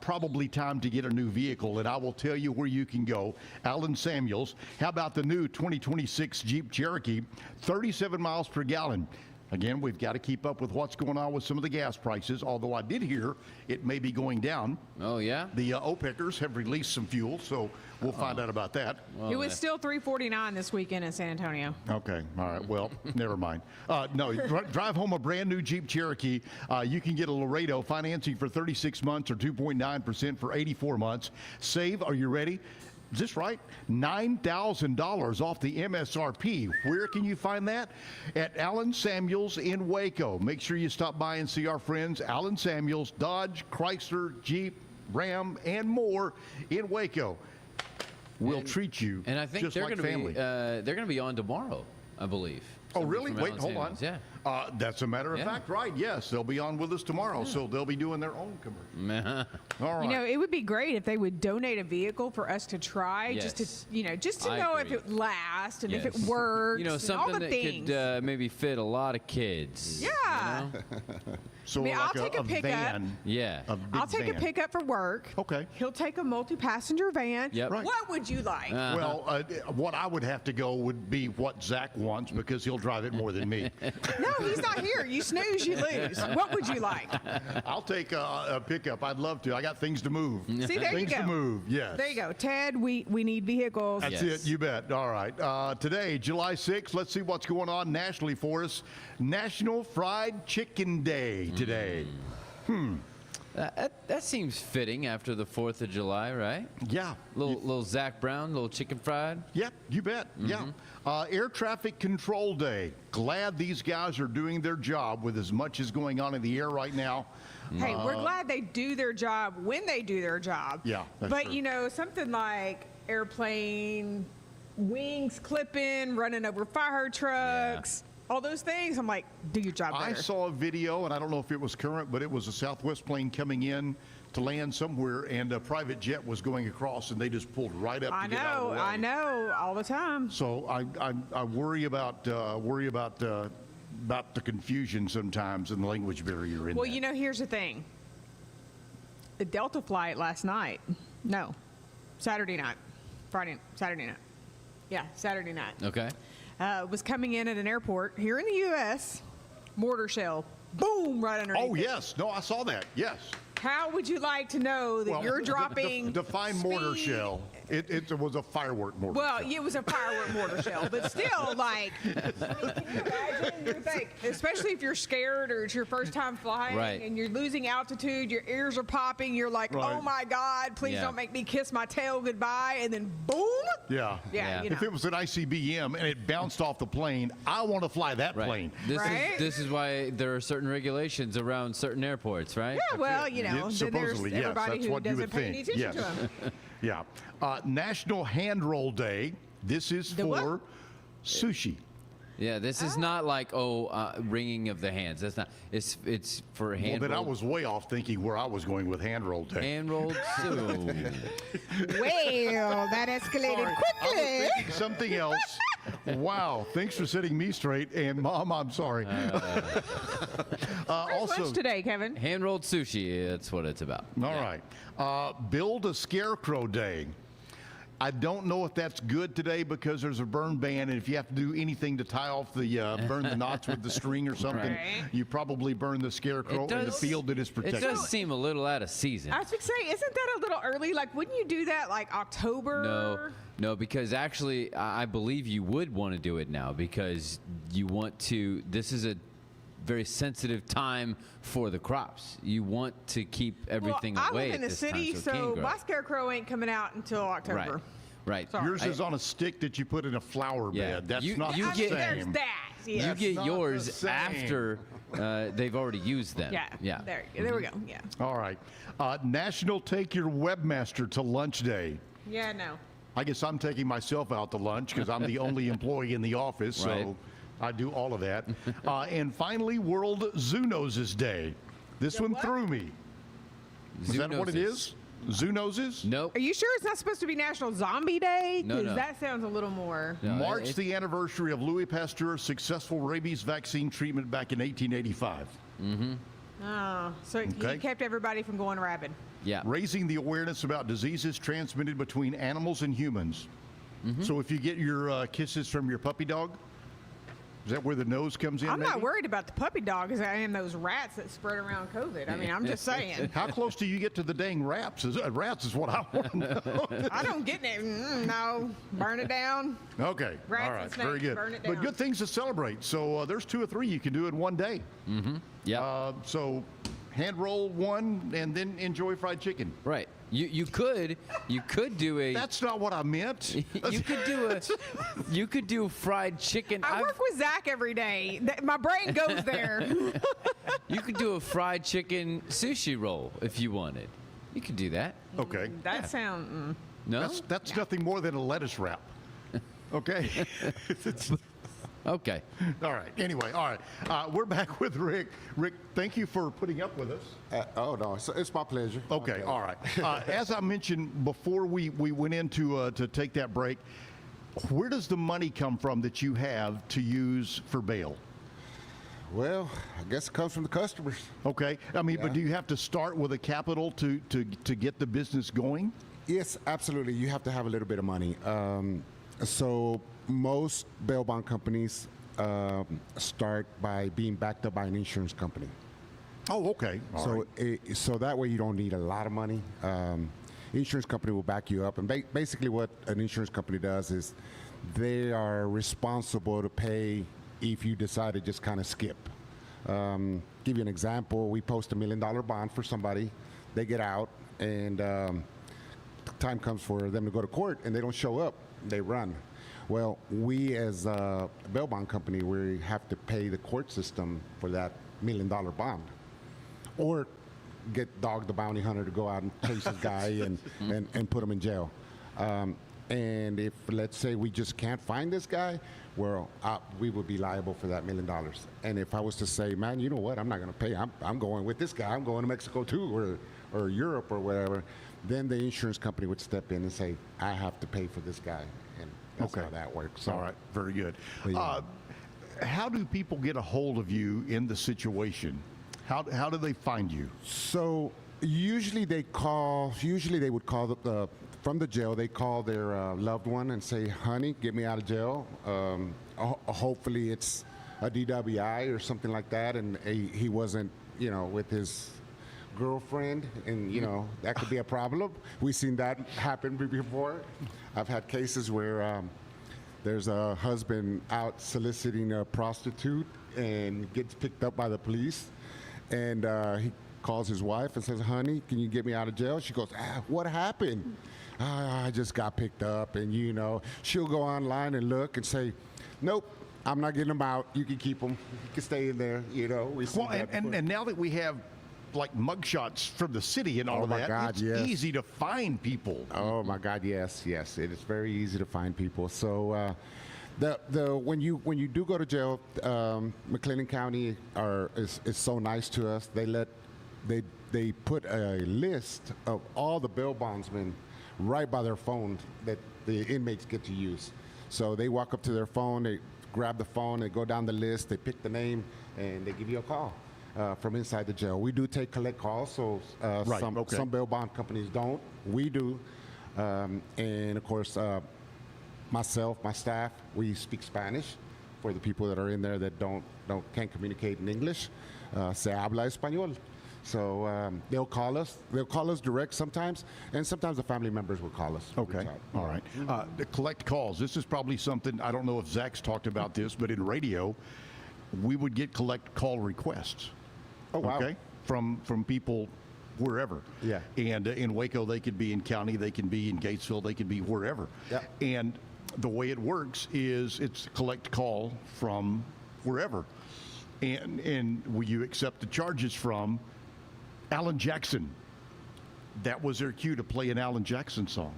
probably time to get a new vehicle. And I will tell you where you can go. Allen Samuels. How about the new 2026 Jeep Cherokee, 37 miles per gallon? Again, we've got to keep up with what's going on with some of the gas prices, although I did hear it may be going down. Oh, yeah? The OPECers have released some fuel, so we'll find out about that. It was still $3.49 this weekend in San Antonio. Okay, all right, well, never mind. No, drive home a brand new Jeep Cherokee. You can get a Laredo financing for 36 months or 2.9% for 84 months. Save, are you ready? Is this right? $9,000 off the MSRP. Where can you find that? At Allen Samuels in Waco. Make sure you stop by and see our friends, Allen Samuels, Dodge, Chrysler, Jeep, Ram, and more in Waco. We'll treat you and I think just they're like gonna family. they're going to be on tomorrow, I believe. Oh, Somebody really? from Wait, Allen hold on. Samuels. Yeah. That's a matter of fact, right? Yes, they'll be on with us tomorrow, so they'll be doing their own commercial. All right. You know, it would be great if they would donate a vehicle for us to try, just to know if it lasts and if it works. You know, and something all the that things. could maybe fit a lot of kids. Yeah. You know? So I mean, like I'll take a pickup. van. Yeah. A big I'll take van. a pickup for work. Okay. He'll take a multi-passenger van. Yep. Right. What would you like? Well, what I would have to go would be what Zach wants because he'll drive it more than me. No, he's not here. You snooze, you lose. What would you like? I'll take a pickup. I'd love to. I got things to move. See, there things you go. to move, yes. There you go. Ted, we need vehicles. That's it. You bet. All right. Today, July 6th, let's see what's going on nationally for us. National Fried Chicken Day today. That seems fitting after the 4th of July, right? Yeah. Little Zach Brown, little chicken fried. Yep, you bet. Yeah. Air Traffic Control Day. Glad these guys are doing their job with as much as going on in the air right now. Hey, we're glad they do their job when they do their job. Yeah, that's but true. you know, something like airplane wings clipping, running over fire trucks, all those things. I'm like, do your job better. I saw a video, and I don't know if it was current, but it was a Southwest plane coming in to land somewhere, and a private jet was going across, and they just pulled right up to get out of the way. I know, all the time. So I worry about the confusion sometimes and the language barrier in Well, that. you know, here's the thing. The Delta flight last night, Saturday night. Yeah, Saturday night. Okay. Was coming in at an airport here in the U.S., mortar shell, boom, right underneath. Oh, yes. No, I saw that. Yes. How would you like to know that you're dropping? Define mortar shell. It was a firework mortar. Well, shell. it was a firework mortar shell, but still, like, can you imagine? You think, especially if you're scared or it's your first time flying Right. and you're losing altitude, your ears are popping, you're like, Right. oh my God, please Yeah. don't make me kiss my tail goodbye, and then boom. Yeah. Yeah, you know. If it was an ICBM and it bounced off the plane, I want to fly that plane. Right? This is why there are certain regulations around certain airports, right? Yeah, well, you know, Yeah, then there's supposedly, yes, everybody that's who what you doesn't would pay any think. attention Yes. to them. Yeah. National Hand Roll Day. This is The what? for sushi. Yeah, this is not like wringing of the hands. That's not. It's for hand. Well, then I was way off thinking where I was going with Hand Roll Day. hand rolled soup. Well, that escalated Sorry, I quickly. was thinking something else. Wow, thanks for setting me straight. And Mom, I'm sorry. Where's Also, lunch today, Kevin? Hand rolled sushi. That's what it's about. all right. Build a Scarecrow Day. I don't know if that's good today because there's a burn ban, and if you have to do anything to tie off the burn the knots with the string or something, Right. you probably burn the scarecrow in the field that is It protected. does seem a little out of season. I was going to say, isn't that a little early? Like, wouldn't you do that like October? No, because actually, I believe you would want to do it now because you want to. This is a very sensitive time for the crops. You want to keep everything well, away I live in at the this time city, so it can so grow. my scarecrow ain't coming out until October. Right. Right. Sorry. Yours is on a stick that you put in a flower Yeah. bed. That's You- not you the I mean, get- there's same. that. You Yeah. get not yours the same. after they've already used them. Yeah. Yeah. There we go. Yeah. All right. National Take Your Webmaster to Lunch Day. Yeah, no. I guess I'm taking myself out to lunch because I'm the only employee in the office, Right. so I do all of that. And finally, World Zoonoses Day. This one what? threw me. Is that what it Zoonoses. is? Zoonoses? Nope. Are you sure it's not supposed to be National Zombie Day? No, Because no. that sounds a little more. No, Marks the anniversary of Louis Pasteur's successful rabies vaccine treatment back in 1885. Oh, so Okay. he kept everybody from going rabid. Yeah. Raising the awareness about diseases transmitted between animals and humans. Mm-hmm. So if you get your kisses from your puppy dog, is that where the nose comes in? I'm not maybe? worried about the puppy dog as I am those rats that spread around COVID. I mean, I'm just saying. How close do you get to the dang rats? Rats is what I want to know. I don't get it. No, burn it down. Okay. Rats All and right. snakes, Very good. burn it But down. good things to celebrate. So there's 2 or 3 you can do in one day. Yeah. So hand roll one and then enjoy fried chicken. Right. You could do a That's not what I meant. you could do fried chicken. I work with Zach every day. My brain goes there. You could do a fried chicken sushi roll if you wanted. You could do that. Okay. That sounds. No. That's nothing more than a lettuce wrap. Okay. Okay. All right. Anyway, all right. We're back with Rick. Rick, thank you for putting up with us. Oh, no, it's my pleasure. Okay. All right. As I mentioned before we went into to take that break, where does the money come from that you have to use for bail? Well, I guess it comes from the customers. Okay. I mean, but Yeah. do you have to start with a capital to get the business going? Yes, absolutely. You have to have a little bit of money. So most bail bond companies start by being backed up by an insurance company. Oh, okay. All So right. so that way you don't need a lot of money. Insurance company will back you up, and basically what an insurance company does is they are responsible to pay if you decide to just kind of skip. Give you an example: we post $1 million bond for somebody, they get out, and time comes for them to go to court, and they don't show up, they run. Well, we as a bail bond company, we have to pay the court system for that $1 million bond, or get Dog the Bounty Hunter to go out and chase this guy and put him in jail. And if, let's say, we just can't find this guy, well, we would be liable for that $1 million. And if I was to say, man, you know what, I'm not going to pay. I'm going with this guy. I'm going to Mexico too, or Europe or whatever. Then the insurance company would step in and say, I have to pay for this guy. And that's how that works. So, All right. Very good. But, yeah. How do people get a hold of you in the situation? How do they find you? So usually they would call from the jail, they call their loved one and say, honey, get me out of jail. Hopefully it's a DWI or something like that, and he wasn't, with his girlfriend, and that could be a problem. We've seen that happen before. I've had cases where there's a husband out soliciting a prostitute and gets picked up by the police, and he calls his wife and says, "Honey, can you get me out of jail?" She goes, "What happened?" "I just got picked up," and she'll go online and look and say, "Nope, I'm not getting them out. You can keep them. You can stay in there." We see Well, that and now that we have like mugshots from the city and all Oh of my that, God, it's yes. easy to find people. Oh my God, yes, it is very easy to find people. So when you do go to jail, McLennan County is so nice to us. They put a list of all the bail bondsmen right by their phone that the inmates get to use. So they walk up to their phone, they grab the phone, they go down the list, they pick the name, and they give you a call. From inside the jail. We do take collect calls, so some bail bond companies don't. We do, and of course, myself, my staff, we speak Spanish for the people that are in there that can't communicate in English. Se habla español. So they'll call us. They'll call us direct sometimes, and sometimes the family members will call us. Okay, all right. The collect calls. This is probably something, I don't know if Zach's talked about this, but in radio, we would get collect call requests. Oh, wow. Okay, from people wherever. Yeah. And in Waco, they could be in county, they can be in Gatesville, they could be wherever. Yeah. And the way it works is it's collect call from wherever. And will you accept the charges from Alan Jackson? That was their cue to play an Alan Jackson song.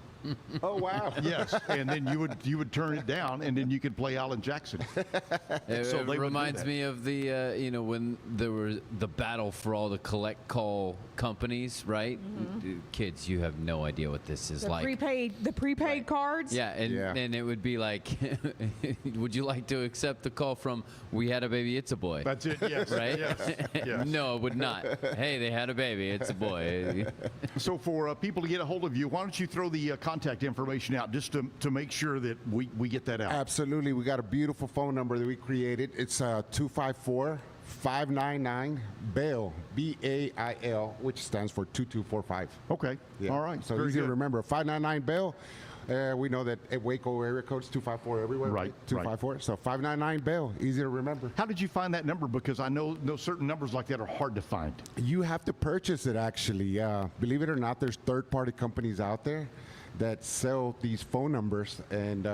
Oh wow! Yes, and then you would turn it down, and then you could play Alan Jackson. It reminds me of the when there was the battle for all the collect call companies, right? Kids, you have no idea what this is like. The prepaid cards. Yeah, and it would be like, would you like to accept the call from "We had a baby, it's a boy"? That's it. Yes. Right? Yes. No, it would not. Hey, they had a baby, it's a boy. So for people to get a hold of you, why don't you throw the contact information out just to make sure that we get that out? Absolutely. We got a beautiful phone number that we created. It's 254-599-BAIL, BAIL, which stands for 2245. Okay. Yeah. All right. So Very easy good. to remember. 599-BAIL. We know that at Waco area code's 254 everywhere. Right, 254. So 599-BAIL. Easy to remember. How did you find that number? Because I know certain numbers like that are hard to find. You have to purchase it, actually. Believe it or not, there's third-party companies out there that sell these phone numbers, and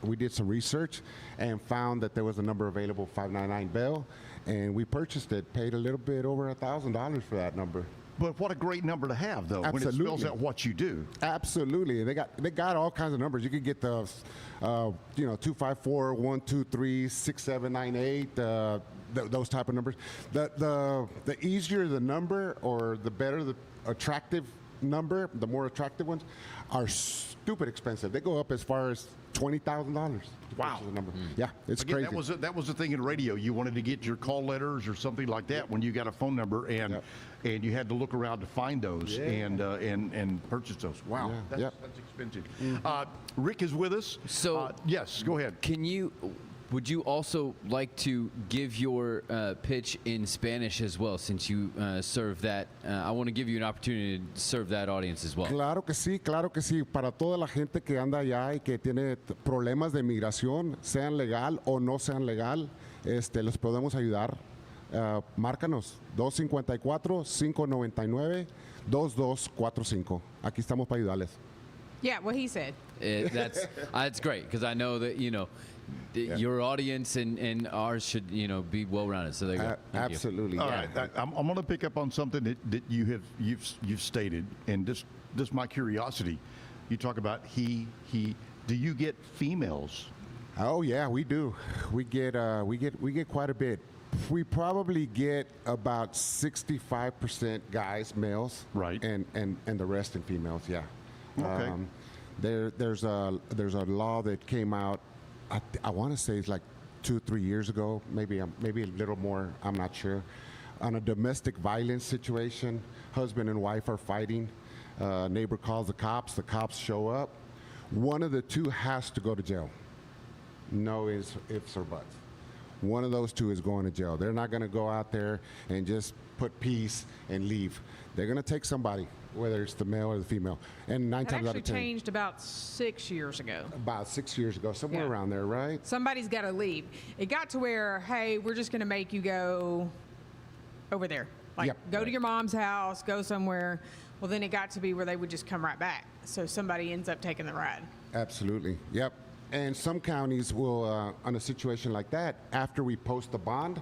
we did some research and found that there was a number available, 599-BAIL, and we purchased it, paid a little bit over $1,000 for that number. But what a great number to have, though, when it spells out what you do. Absolutely. They got all kinds of numbers. You could get the 254-123-6798, those type of numbers. The easier the number, or the better the attractive number, the more attractive ones are stupid expensive. They go up as far as $20,000. Wow. Number. Yeah, it's Again, crazy. that was the thing in radio. You wanted to get your call letters or something like that when you got a phone number, and you had to look around to find those and purchase those. Wow, that's expensive. Rick is with us. So yes, go ahead. Would you also like to give your pitch in Spanish as well, since you serve that? I want to give you an opportunity to serve that audience as well. Claro que sí, claro que sí. Para toda la gente que anda allá y que tiene problemas de migración, sean legal o no sean legal, los podemos ayudar. Márcanos 254-599-2245. Aquí estamos para ayudarles. Yeah, what he said. That's great, because I know that your audience and ours should be well-rounded. So there you go. Thank Absolutely. you. All right, I'm going to pick up on something that you've stated, and this my curiosity. You talk about he. Do you get females? Oh yeah, we do. We get quite a bit. We probably get about 65% guys, males, right, and the rest in females. Yeah. Okay. There's a law that came out. I want to say it's like 2-3 years ago, maybe a little more. I'm not sure. On a domestic violence situation, husband and wife are fighting. Neighbor calls the cops. The cops show up. One of the two has to go to jail. No ifs or buts. one of those two is going to jail. They're not going to go out there and just put peace and leave. They're going to take somebody, whether it's the male or the female. And 9 That times out actually of 10. changed about 6 years ago. About 6 years ago, somewhere Yeah. around there, right? Somebody's got to leave. It got to where, hey, we're just going to make you go over there. Like, Yep. go to your mom's house, go somewhere. Well, then it got to be where they would just come right back. So somebody ends up taking the ride. Absolutely. Yep. And some counties will, on a situation like that, after we post the bond,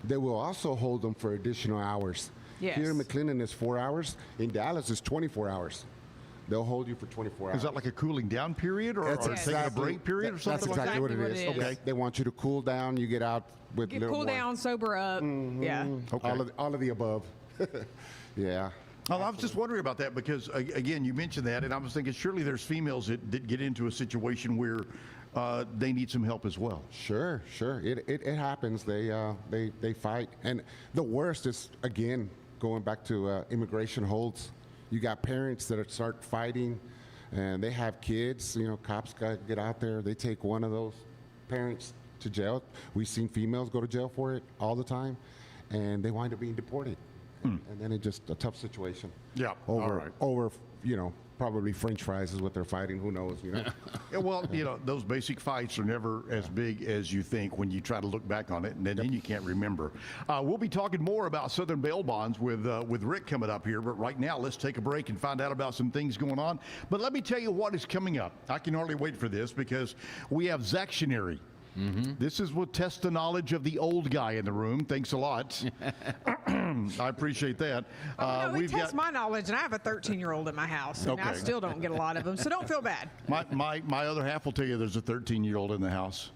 they will also hold them for additional hours. Yes. Here in McLennan is 4 hours. In Dallas is 24 hours. They'll hold you for 24 hours. Is that like a cooling down period or, That's or taking a break period or something That's like exactly that? what it is. Exactly what it is. They want you to cool down. You get out with Get little cool more. down, sober up. Yeah. Okay. All of the above. Yeah. Well, I was just wondering about that because, again, you mentioned that, and I was thinking surely there's females that get into a situation where they need some help as well. Sure. It happens. They fight, and the worst is again going back to immigration holds. You got parents that start fighting, and they have kids. You know, cops got to get out there. They take one of those parents to jail. We've seen females go to jail for it all the time, and they wind up being deported. And then it's just a tough situation. Yeah, Over, all right. over, you know, probably French fries is what they're fighting. Who knows, you know? Yeah, well, you know, those basic fights are never as big as you think when you try to look back on it, and then you can't remember. We'll be talking more about Southern bail bonds with Rick coming up here, but right now let's take a break and find out about some things going on. But let me tell you what is coming up. I can hardly wait for this because we have Zactionary. This is what tests the knowledge of the old guy in the room. Thanks a lot. I appreciate that. No, it tests my knowledge, and I have a 13-year-old in my house, and I Okay. still don't get a lot of them, so don't feel bad. My other half will tell you there's a 13-year-old in the house.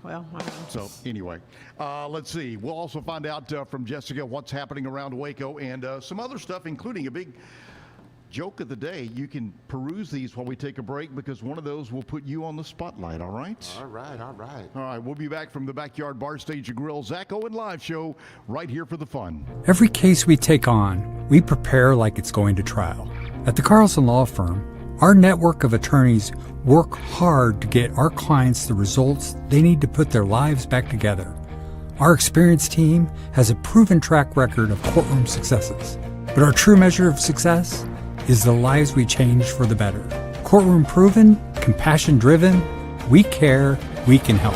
Well, I don't know. So anyway, let's see. We'll also find out from Jessica what's happening around Waco and some other stuff, including a big joke of the day. You can peruse these while we take a break because one of those will put you on the spotlight, all right? All right. All right, we'll be back from the Backyard Bar Stage and Grill Zack Owen Live Show right here for the fun. Every case we take on, we prepare like it's going to trial. At the Carlson Law Firm, our network of attorneys work hard to get our clients the results they need to put their lives back together. Our experienced team has a proven track record of courtroom successes. But our true measure of success is the lives we change for the better. Courtroom proven, compassion driven, we care, we can help.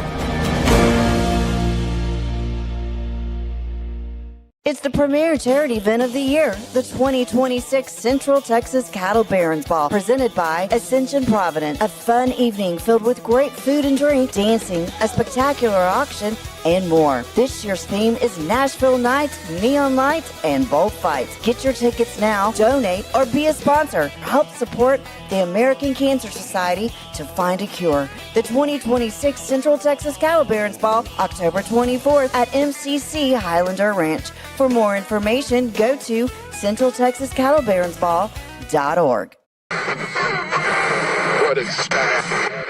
It's the premier charity event of the year, the 2026 Central Texas Cattle Barons Ball, presented by Ascension Provident. A fun evening filled with great food and drink, dancing, a spectacular auction, and more. This year's theme is Nashville Nights, Neon Lights, and Bullfights. Get your tickets now, donate, or be a sponsor. Help support the American Cancer Society to find a cure. The 2026 Central Texas Cattle Barons Ball, October 24th at MCC Highlander Ranch. For more information, go to centraltexascattlebaronsball.org. What is that?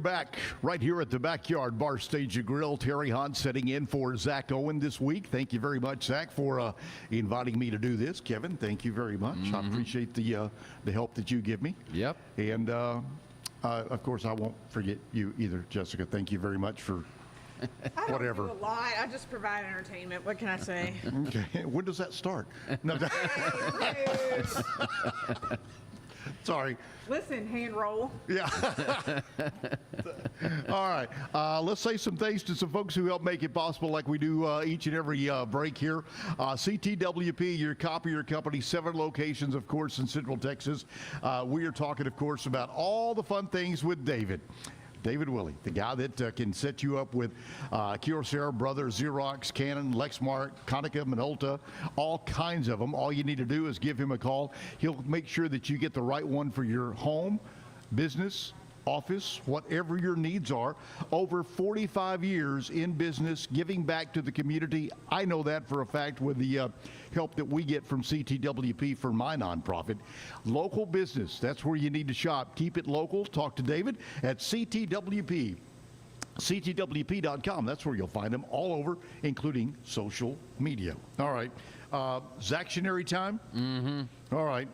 Back right here at the Backyard Bar Stage and Grill. Terry Hunt sitting in for Zack Owen this week. Thank you very much, Zack, for inviting me to do this. Kevin, thank you very much. I appreciate the help that you give me. Yep. And of course, I won't forget you either, Jessica. Thank you very much for whatever. I don't do a lot. I just provide entertainment. What can I say? Okay. When does that start? No. Sorry. Listen, hand roll. Yeah. All right. Let's say some thanks to some folks who help make it possible like we do each and every break here. CTWP, your copier company, 7 locations, of course, in Central Texas. We are talking, of course, about all the fun things with David Willie, the guy that can set you up with Kyocera, Brothers, Xerox, Canon, Lexmark, Konica, Minolta, all kinds of them. All you need to do is give him a call. He'll make sure that you get the right one for your home, business, office, whatever your needs are. Over 45 years in business, giving back to the community. I know that for a fact with the help that we get from CTWP for my nonprofit. Local business, that's where you need to shop. Keep it local. Talk to David at CTWP. CTWP.com. That's where you'll find them all over, including social media. All right. Zactionary time? Mm-hmm. All right.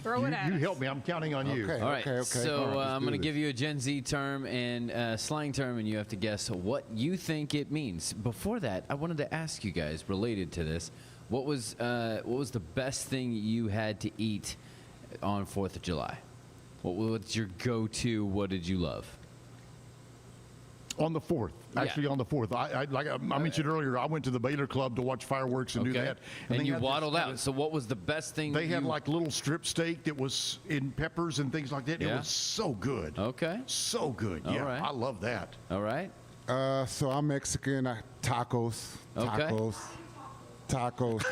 Throw it at You us. help me. I'm counting on you. Okay. All right. So All right, I'm going to give you a Gen Z term and slang term, and you have to guess what you think it means. Before that, I wanted to ask you guys, related to this, what was the best thing you had to eat on 4th of July? What's your go-to? What did you love? On the 4th. Actually, on the 4th. I mentioned earlier, I went to the Baylor Club to watch fireworks and do that. And they you had waddled out. So what was the best thing? They had like little strip steak that was in peppers and things like that. Yeah. It was so good. Okay. So good. All Yeah, right. I love that. All right. So I'm Mexican. Tacos. Okay. Tacos.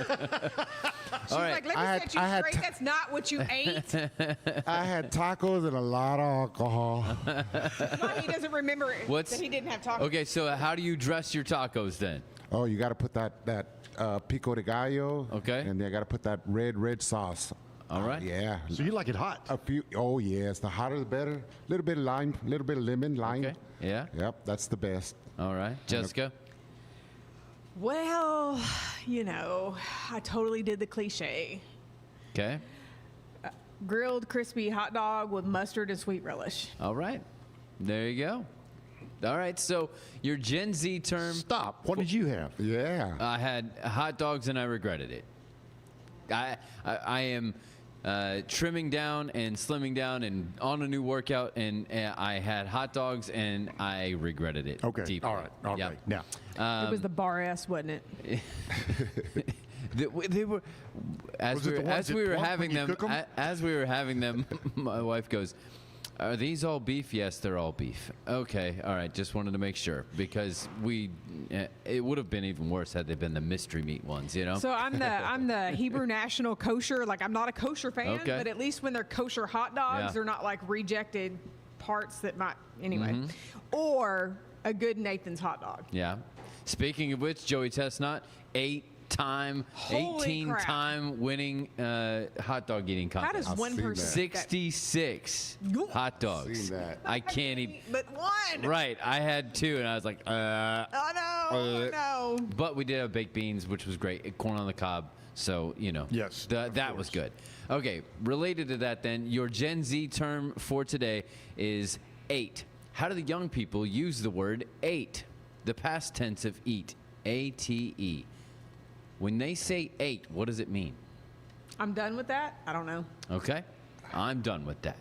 She's All right. like, let me set you straight. That's not what you ate. I had tacos and a lot of alcohol. He doesn't remember it, that he didn't have tacos. Okay, so how do you dress your tacos then? Oh, you got to put that pico de gallo. Okay. And then you got to put that red sauce. All right. Yeah. So you like it hot? A few. Oh yes, the hotter the better. A little bit of lime, a little bit of lemon, lime. Okay. Yeah. Yep, that's the best. All right. Jessica? Well, I totally did the cliche. Okay. Grilled crispy hot dog with mustard and sweet relish. All right. There you go. All right. So your Gen Z term. Stop. What did you have? Yeah. I had hot dogs and I regretted it. I am trimming down and slimming down and on a new workout, and I had hot dogs and I regretted it. Okay. Deeply. All right. All right. Now. It was the bar S, wasn't it? They were as Was it the ones as that we were plump having when you them cook 'em? as we were having them. My wife goes, "Are these all beef?" Yes, they're all beef. Okay, all right. Just wanted to make sure because it would have been even worse had they been the mystery meat ones. So I'm the Hebrew National Kosher. Like I'm not a kosher fan, Okay. but at least when they're kosher hot dogs, Yeah. they're not like rejected parts that might anyway. Mm-hmm. Or a good Nathan's hot dog. Yeah. Speaking of which, Joey Chestnut, Holy 18-time winning hot dog eating How contest. does one seen person? that. 66 hot dogs. Seen that. I can't eat. But one. Right, I had two, and I was like, Oh no! Oh, no! But we did have baked beans, which was great. Corn on the cob. So, Yes, that was good. Okay, related to that then, your Gen Z term for today is ate. How do the young people use the word ate? The past tense of eat, A-T-E. When they say ate, what does it mean? I'm done with that. I don't know. Okay, I'm done with that.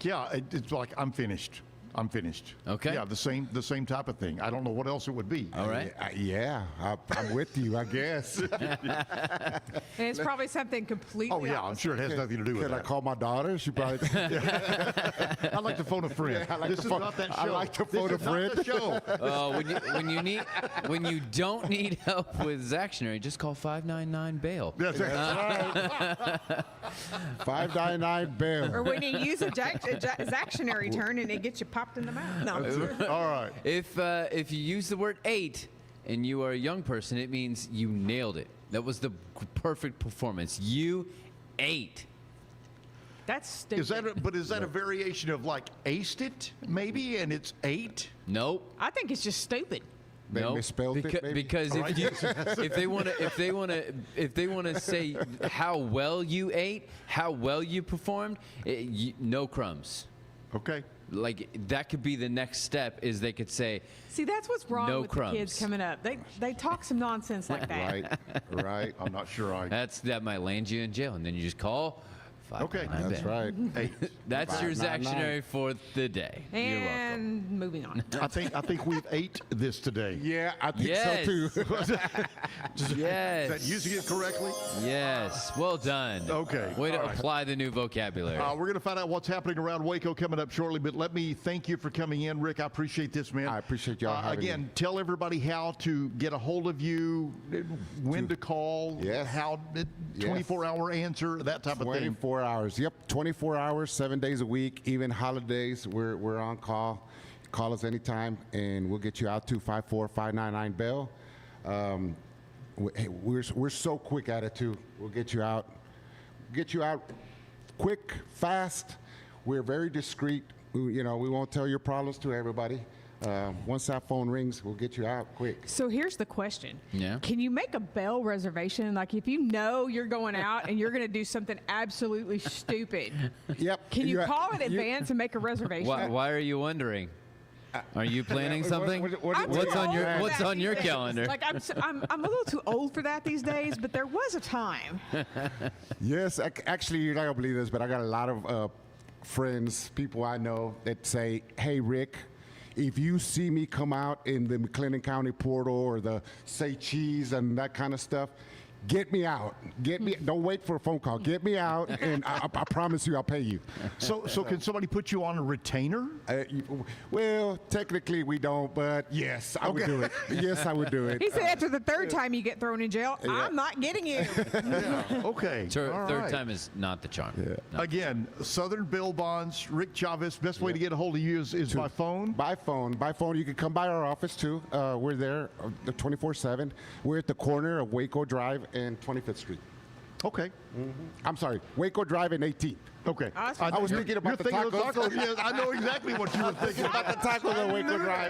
Yeah, it's like I'm finished. I'm finished. Okay. Yeah, the same type of thing. I don't know what else it would be. All right. I'm with you, I guess. And it's probably something completely. Oh yeah, I'm sure it has nothing to do with Can I that. call my daughter? She probably. I'd like to phone a friend. This is not that show. I like to phone This a is not friend. the show. When you don't need help with Zactionary, just call 599-BAIL. That's right. 599 Bill. Or when you use a Zactionary turn and it gets you popped in the mouth. No. All right. If you use the word ate and you are a young person, it means you nailed it. That was the perfect performance. You ate. That's stupid. Is that a variation of like aced it maybe, and it's ate? Nope. I think it's just stupid. They Nope. misspelled it, maybe? Because if they want to say how well you ate, how well you performed, no crumbs. Okay. Like that could be the next step. Is they could say, See, that's what's wrong No with crumbs. the kids coming up. They talk some nonsense like that. Right. I'm not sure that might land you in jail, and then you just call. Okay. 599-BAIL. That's right. Eight. That's your 599. Zactionary for the day. You're welcome. And moving on. I think we've ate this today. Yeah, I think Yes. so too. Yes. Is that using it correctly? Yes. Well done. Okay. Way to All right. apply the new vocabulary. We're going to find out what's happening around Waco coming up shortly, but let me thank you for coming in, Rick. I appreciate this, man. I appreciate y'all having Again, me. tell everybody how to get a hold of you, when to call, Yes. how, Yes. 24-hour answer, that type of thing. 24 hours. Yep, 24 hours, 7 days a week, even holidays. We're on call. Call us anytime, and we'll get you out to 54599-BAIL. We're so quick at it too. We'll get you out quick, fast. We're very discreet. we won't tell your problems to everybody. Once that phone rings, we'll get you out quick. So here's the question. Yeah. Can you make a bail reservation? Like if you know you're going out and you're going to do something absolutely stupid. Yep. Can you call in advance and make a reservation? Why are you wondering? Are you planning something? I'm What's too on your old for What's that on your these days. calendar? Like I'm a little too old for that these days, but there was a time. Yes, actually, you're not gonna believe this, but I got a lot of friends, people I know that say, "Hey, Rick, if you see me come out in the McLennan County portal or the Say Cheese and that kind of stuff, get me out. Get me. Don't wait for a phone call. Get me out, and I promise you, I'll pay you." So can somebody put you on a retainer? Well, technically we don't, but yes, I would do it. Yes, I would do it. He said after the third time you get thrown in jail, I'm not getting you. Okay. All Third right. time is not the charm. Yeah. No. Again, Southern Bail Bonds, Rick Chavez. Best way to get a hold of you is by phone? By phone. By phone. You can come by our office, too. We're there 24/7. We're at the corner of Waco Drive and 25th Street. Okay. I'm sorry, Waco Drive and 18th. Okay. Awesome. I was thinking about the thinking of tacos. Yes, I know exactly what you were thinking About the tacos on Waco Drive.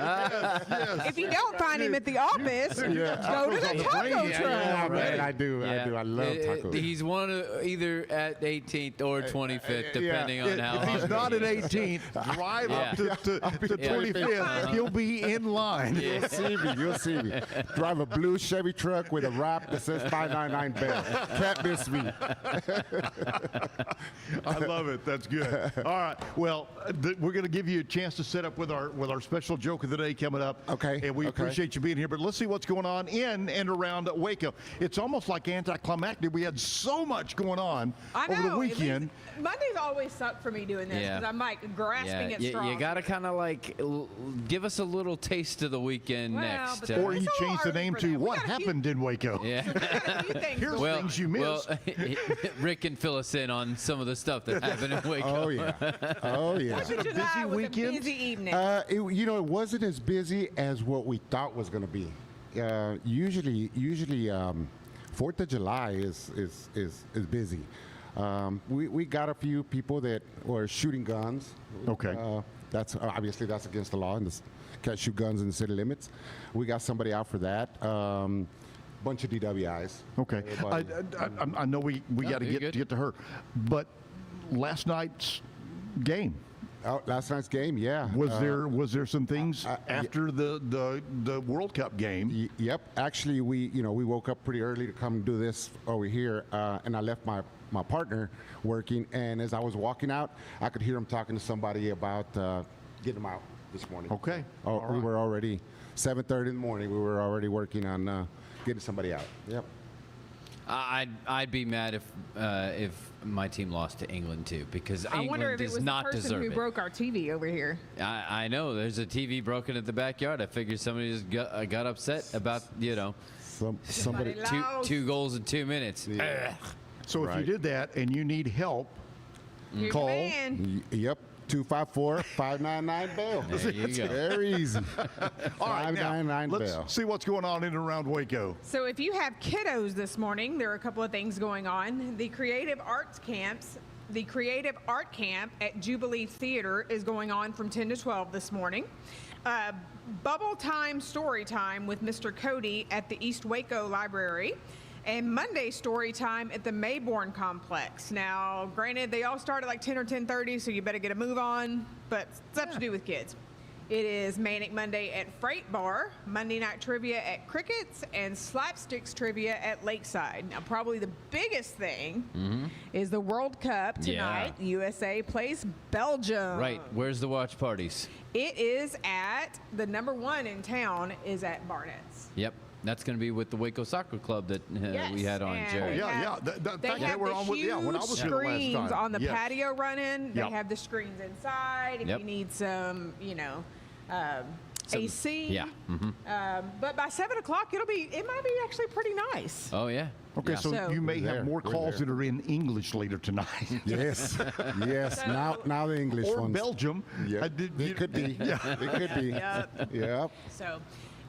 Yes. If you don't find him at the office, go to the taco truck. Yeah, man, Right. I do. I love tacos. He's one of either at 18th or 25th, depending on how If he's hungry not he at is. 18th, drive up to Yeah. 25th. He'll be in line. You'll see me. You'll see me. Drive a blue Chevy truck with a wrap that says 599 Bell. Can't miss me. I love it. That's good. All right. Well, we're going to give you a chance to set up with our special joke of the day coming up. Okay. And we appreciate you being here. But let's see what's going on in and around Waco. It's almost like anticlimactic. We had so much going on over the weekend. Mondays always suck for me doing this because I'm like grasping at straws. You got to kind of like give us a little taste of the weekend next. but Or It's you a little change the early name for to that. We What got a few- Happened in Waco. Yeah. Here's things you missed. Well, Rick can fill us in on some of the stuff that happened in Waco. Oh, yeah. Oh, yeah. Fourth of July busy was weekend? a busy evening. It wasn't as busy as what we thought was going to be. Usually, 4th of July is busy. We got a few people that were shooting guns. Okay. That's obviously that's against the law, and can't shoot guns in the city limits. We got somebody out for that. Bunch of DWIs. Okay. I know we got to you're good. get to her, but last night's game. Last night's game, yeah. Was there some things after the World Cup game? Yep. Actually, we woke up pretty early to come do this over here, and I left my partner working. And as I was walking out, I could hear him talking to somebody about getting him out this morning. Okay. Oh, we were already 7:30 in the morning. We were already working on getting somebody out. Yep. I'd be mad if my team lost to England too, because I wonder England if it does was the not person deserve who it. broke our TV over here. I know there's a TV broken at the backyard. I figured somebody just got upset about Somebody. Loud. two goals in 2 minutes. So if you did that and you need help, Here's the call. man. Yep. 254-599 bail. There you go. Very easy. All right, now 599 let's bail. see what's going on in and around Waco. So if you have kiddos this morning, there are a couple of things going on. The Creative Art Camp at Jubilee Theater is going on from 10 to 12 this morning. Bubble Time Story Time with Mr. Cody at the East Waco Library. And Monday story time at the Mayborn Complex. Now, granted, they all start at like 10 or 10:30, so you better get a move on, but it's up to do with kids. It is Manic Monday at Freight Bar, Monday Night Trivia at Crickets, and Slapsticks Trivia at Lakeside. Now, probably the biggest thing is the World Cup tonight. Yeah. USA plays Belgium. Right. Where's the watch parties? It is at, the number one in town is at Barnett's. Yep. That's going to be with the Waco Soccer Club that Yes, we had on, and Jerry. they have- They have the huge when I was here the last screens time. on the Yes. patio running. They Yep. have the screens inside if Yep. you need some, AC. Yeah. But by 7 o'clock, it might be actually pretty nice. Oh, yeah. Okay, Yeah. so you may We're have more there. calls We're that are in English later tonight. Yes. Yes. Now the English Or ones. Belgium. Yep. It could be. Yeah. It could be. Yep. Yep. So,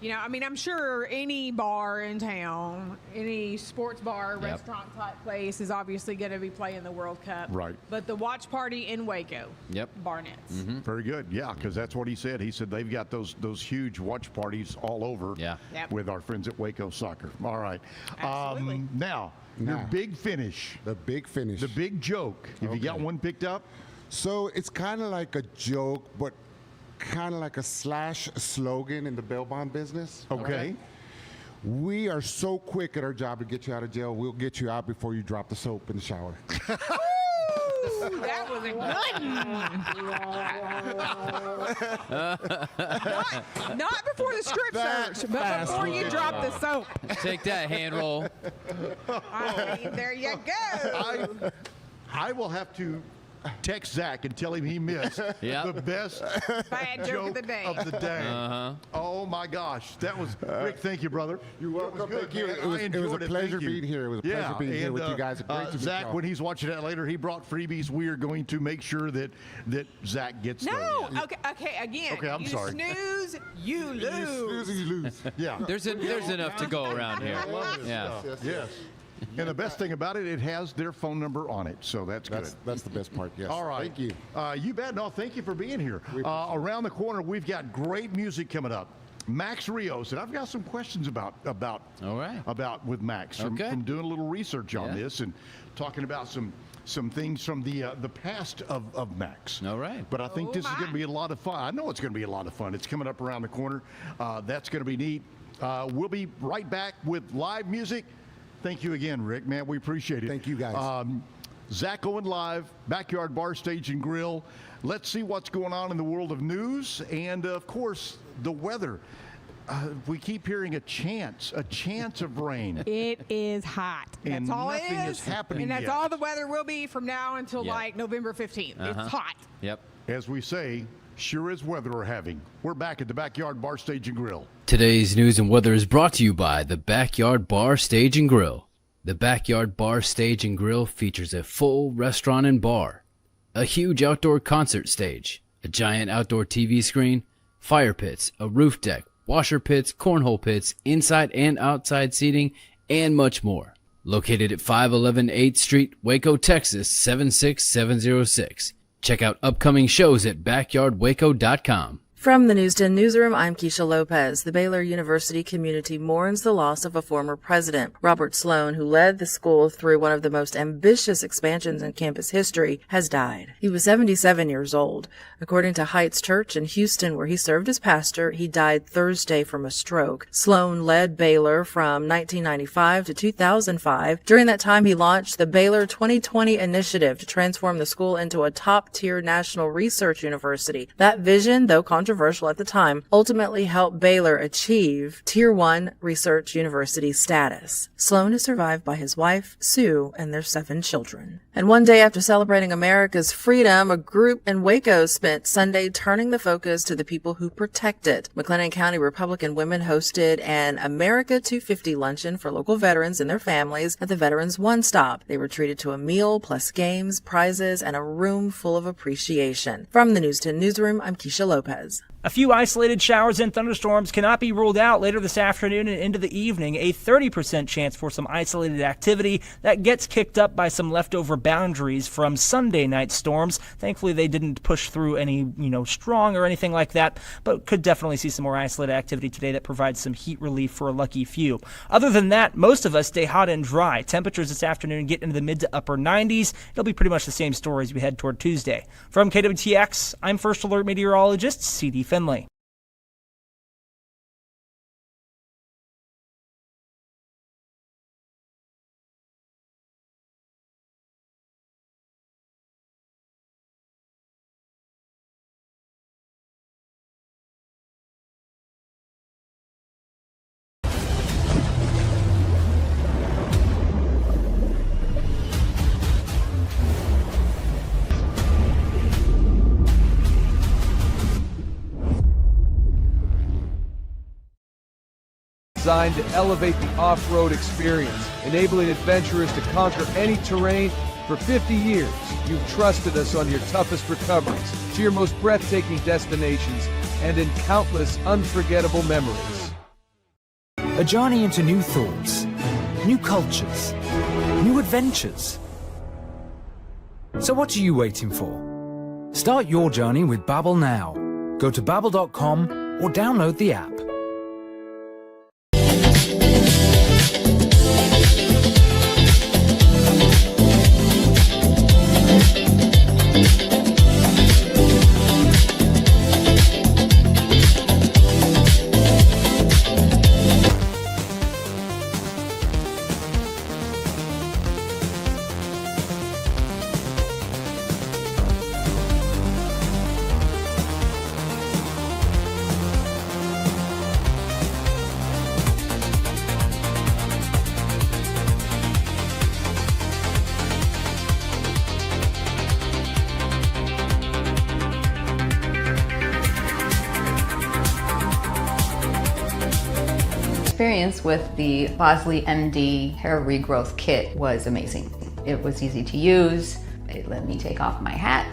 You know, I mean, I'm sure any bar in town, any sports bar, Yep. restaurant type place is obviously going to be playing the World Cup. Right. But the watch party in Waco. Yep. Barnett's. Very good. Yeah, because that's what he said. He said they've got those huge watch parties all over Yeah. Yep. with our friends at Waco Soccer. All right. Absolutely. Now, your Now. big finish, The big finish. the big joke. Have you got one picked up? So it's kind of like a joke, but kind of like a slash slogan in the bail bond business. Okay. We are so quick at our job to get you out of jail, we'll get you out before you drop the soap in the shower. Ooh, that was a good one. Not before the strip search, but fast before you one. drop the soap. Take that, hand roll. I mean, there you go. I will have to text Zach and tell him he missed Yep. the best Bad joke of the day. Oh my gosh, that was Rick. Thank you, brother. You're welcome. Good, Thank you. man. It was I a enjoyed pleasure Thank you. being here. It was a pleasure being here with you guys. Great to meet Zach, y'all. when he's watching that later, he brought freebies. We are going to make sure that Zach gets No. those. Okay, again. Okay, I'm you sorry. snooze, you lose. You snooze and you lose. Yeah. There's enough to go around here. Yeah. Yes. And the best thing about it, it has their phone number on it, so that's good. That's the best part, yes. All right. Thank you. You bet. No, thank you for being here. Around the corner, we've got great music coming up. Max Rios, and I've got some questions about All right. with Max from doing a little research on this and talking about some things from the past of Max. All right. But I think this is going to be a lot of fun. I know it's going to be a lot of fun. It's coming up around the corner. That's going to be neat. We'll be right back with live music. Thank you again, Rick. Man, we appreciate it. Thank you, guys. Zack Owen Live, Backyard Bar, Stage, and Grill. Let's see what's going on in the world of news and, of course, the weather. We keep hearing a chance of rain. It is hot. And That's all nothing it is is. happening And that's yet. all the weather will be from now until Yeah. like November 15th. It's hot. Yep. As we say, sure as weather we're having. We're back at the Backyard Bar, Stage, and Grill. Today's news and weather is brought to you by the Backyard Bar, Stage, and Grill. The Backyard Bar, Stage, and Grill features a full restaurant and bar, a huge outdoor concert stage, a giant outdoor TV screen, fire pits, a roof deck, washer pits, cornhole pits, inside and outside seating, and much more. Located at 511 8th Street, Waco, Texas, 76706. Check out upcoming shows at backyardwaco.com. From the News 10 Newsroom, I'm Keisha Lopez. The Baylor University community mourns the loss of a former president. Robert Sloan, who led the school through one of the most ambitious expansions in campus history, has died. He was 77 years old. According to Heights Church in Houston, where he served as pastor, he died Thursday from a stroke. Sloan led Baylor from 1995 to 2005. During that time, he launched the Baylor 2020 initiative to transform the school into a top-tier national research university. That vision, though controversial at the time, ultimately helped Baylor achieve Tier 1 research university status. Sloan is survived by his wife, Sue, and their 7 children. And one day after celebrating America's freedom, a group in Waco spent Sunday turning the focus to the people who protect it. McLennan County Republican women hosted an America 250 luncheon for local veterans and their families at the Veterans One Stop. They were treated to a meal plus games, prizes, and a room full of appreciation. From the News 10 Newsroom, I'm Keisha Lopez. A few isolated showers and thunderstorms cannot be ruled out later this afternoon and into the evening. A 30% chance for some isolated activity that gets kicked up by some leftover boundaries from Sunday night storms. Thankfully, they didn't push through any, strong or anything like that, but could definitely see some more isolated activity today that provides some heat relief for a lucky few. Other than that, most of us stay hot and dry. Temperatures this afternoon get into the mid to upper 90s. It'll be pretty much the same story as we head toward Tuesday. From KWTX, I'm First Alert Meteorologist C.D. Finley. Designed to elevate the off-road experience, enabling adventurers to conquer any terrain. For 50 years, you've trusted us on your toughest recoveries, to your most breathtaking destinations, and in countless unforgettable memories. A journey into new thoughts, new cultures, new adventures. So what are you waiting for? Start your journey with Babbel now. Go to babbel.com or download the app. Experience with the Bosley MD hair regrowth kit was amazing. It was easy to use. It let me take off my hat.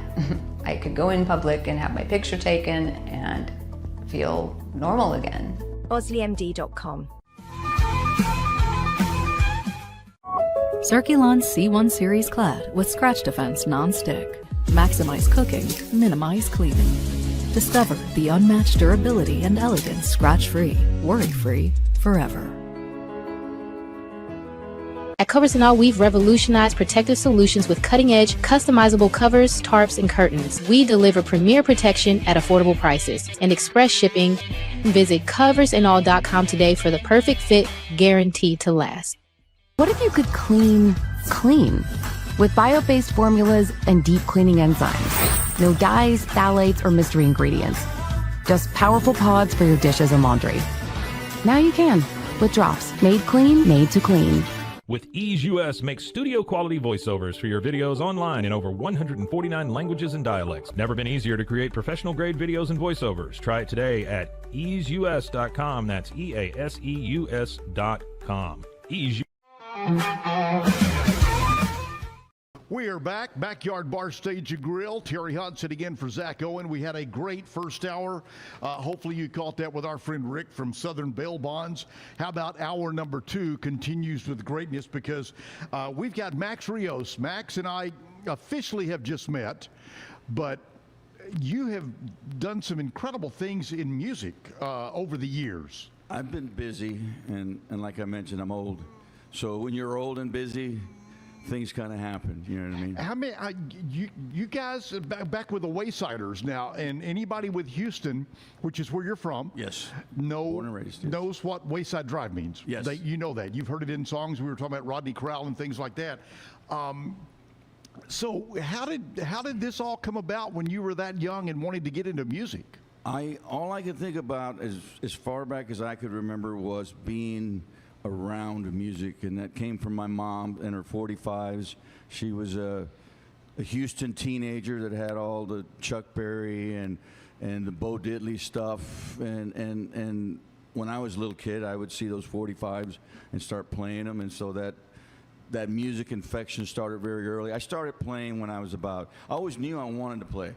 I could go in public and have my picture taken and feel normal again. BosleyMD.com. Circulon C1 Series Clad with Scratch Defense Non-Stick. Maximize cooking, minimize cleaning. Discover the unmatched durability and elegance scratch-free, worry-free, forever. At Covers and All, we've revolutionized protective solutions with cutting-edge, customizable covers, tarps, and curtains. We deliver premier protection at affordable prices and express shipping. Visit coversandall.com today for the perfect fit, guaranteed to last. What if you could clean clean? With bio-based formulas and deep cleaning enzymes. No dyes, phthalates, or mystery ingredients. Just powerful pods for your dishes and laundry. Now you can, with drops made clean, made to clean. With Ease US, make studio quality voiceovers for your videos online in over 149 languages and dialects. Never been easier to create professional grade videos and voiceovers. Try it today at easeus.com. That's EASEUS.com. Ease. We are back, Backyard Bar Stage and Grill. Terry Hunt sitting in for Zack Owen. We had a great first hour. Hopefully you caught that with our friend Rick from Southern Bail Bonds. How about hour number 2 continues with greatness, because we've got Max Rios. Max and I officially have just met, but you have done some incredible things in music over the years. I've been busy, and like I mentioned, I'm old. So when you're old and busy, things kind of happen, you know what I mean? How many, you guys back with the Waysiders now, and anybody with Houston, which is where you're from, yes, born and raised, knows what Wayside Drive means. Yes. You know that. You've heard it in songs. We were talking about Rodney Crowell and things like that. So how did this all come about when you were that young and wanted to get into music? All I could think about as far back as I could remember was being around music, and that came from my mom in her 45s. She was a Houston teenager that had all the Chuck Berry and the Bo Diddley stuff, and when I was a little kid, I would see those 45s and start playing them, and so that music infection started very early. I started playing when I was I always knew I wanted to play,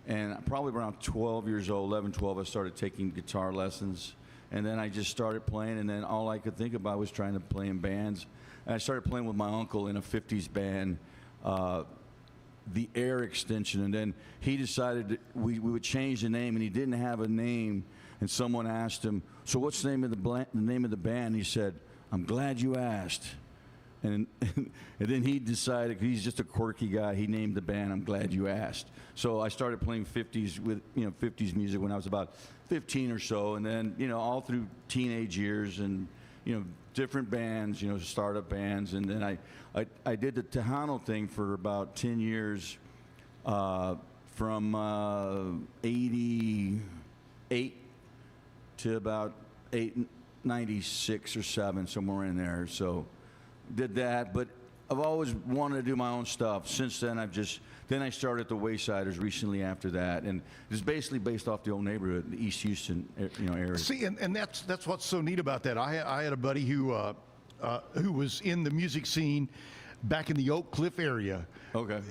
and probably around 12 years old, 11, 12, I started taking guitar lessons. And then I just started playing, and then all I could think about was trying to play in bands. And I started playing with my uncle in a 50s band, the Air Extension. And then he decided that we would change the name, and he didn't have a name. And someone asked him, "So what's the name of the name of the band?" He said, "I'm glad you asked." And then he decided, he's just a quirky guy, he named the band "I'm Glad You Asked." So I started playing 50s with 50s music when I was about 15 or so, and then all through teenage years, and different bands, startup bands, and then I did the Tejano thing for about 10 years, from 88 to about 96 or 7, somewhere in there. So did that, but I've always wanted to do my own stuff. Since then, I started the Waysiders recently after that, and it's basically based off the old neighborhood, the East Houston area. See, and that's what's so neat about that. I had a buddy who was in the music scene back in the Oak Cliff area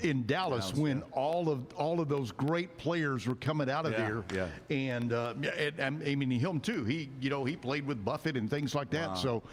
in Dallas when all of those great players were coming out of there. Yeah. And I mean, him too. He played with Buffett and things like that. Wow.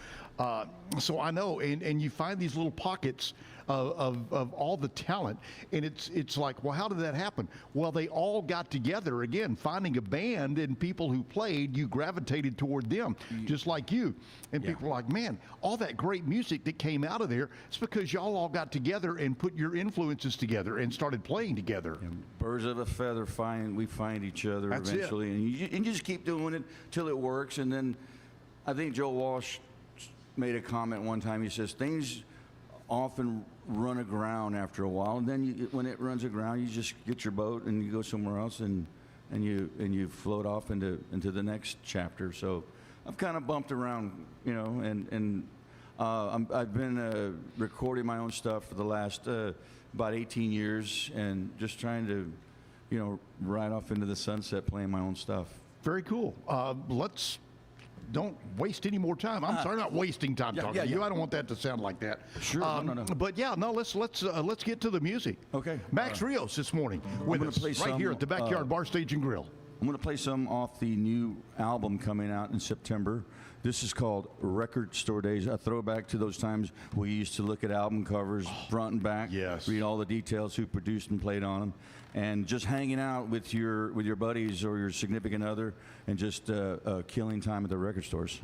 So I know, and you find these little pockets of all the talent, and it's like, well, how did that happen? Well, they all got together again, finding a band and people who played. You gravitated toward them, just like you, and people are like, man, all that great music that came out of there, it's because y'all all got together and put your influences together and started playing together. Birds of a feather we find each other That's eventually, and you just keep doing it till it works. And then I think Joe Walsh made a comment one time. He says things often run aground after a while, and then when it runs aground, you just get your boat and you go somewhere else, and you float off into the next chapter. So I've kind of bumped around, and I've been recording my own stuff for the last about 18 years, and just trying to ride off into the sunset playing my own stuff. Very cool. Don't waste any more time. I'm sorry, not wasting time talking to you. I don't want that to sound like that. Sure, no. But let's get to the music. Okay. Max Rios this morning with us right here at the Backyard Bar Stage and Grill. I'm going to play some off the new album coming out in September. This is called Record Store Days, a throwback to those times we used to look at album covers front and back, read all the details, who produced and played on them, and just hanging out with your buddies or your significant other, and just killing time at the record stores.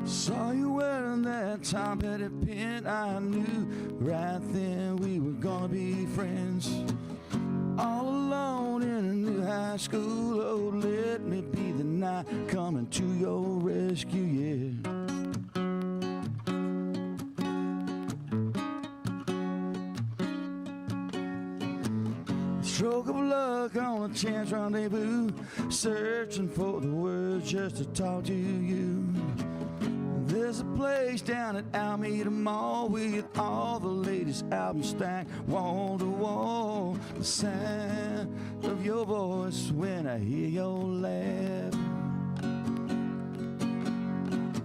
Saw you wearing that top-hatted pin. I knew right then we were gonna be friends. All alone in a new high school. Oh, let me be the night coming to your rescue, yeah. Stroke of luck on a chance rendezvous, searching for the words just to talk to you. There's a place down at Alameda Mall with all the latest albums stacked wall to wall. The sound of your voice when I hear your laugh.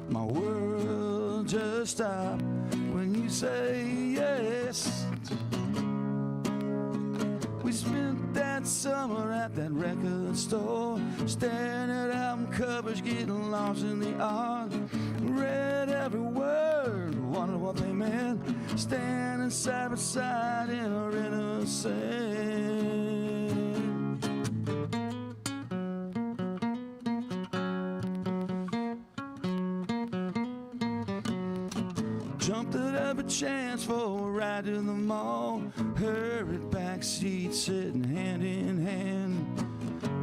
My world just stopped when you say yes. We spent that summer at that record store, staring at album covers, getting lost in the art. Read every word, wondered what they meant, standing side by side in our innocence. Jumped at every chance for a ride to the mall, hurried back seat, sitting hand in hand.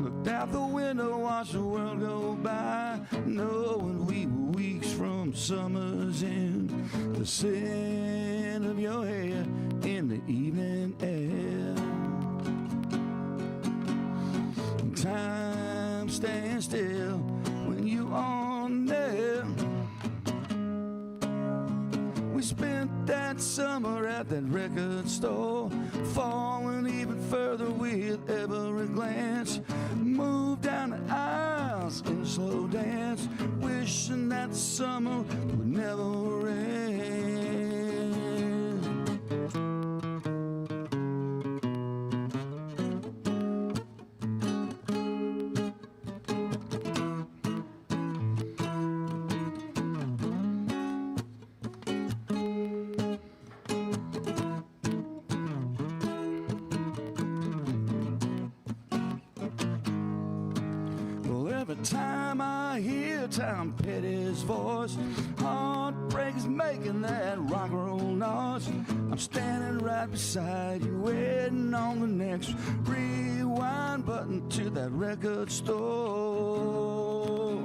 Looked out the window, watched the world go by, knowing we were weeks from summer's end. The scent of your hair in the evening air. Time stands still when you on there. We spent that summer at that record store, falling even further with every glance. Moved down the aisles in a slow dance, wishing that the summer would never end. Every time I hear Tom Petty's voice, heartbreak is making that rock and roll noise. I'm standing right beside you, waiting on the next rewind button to that record store.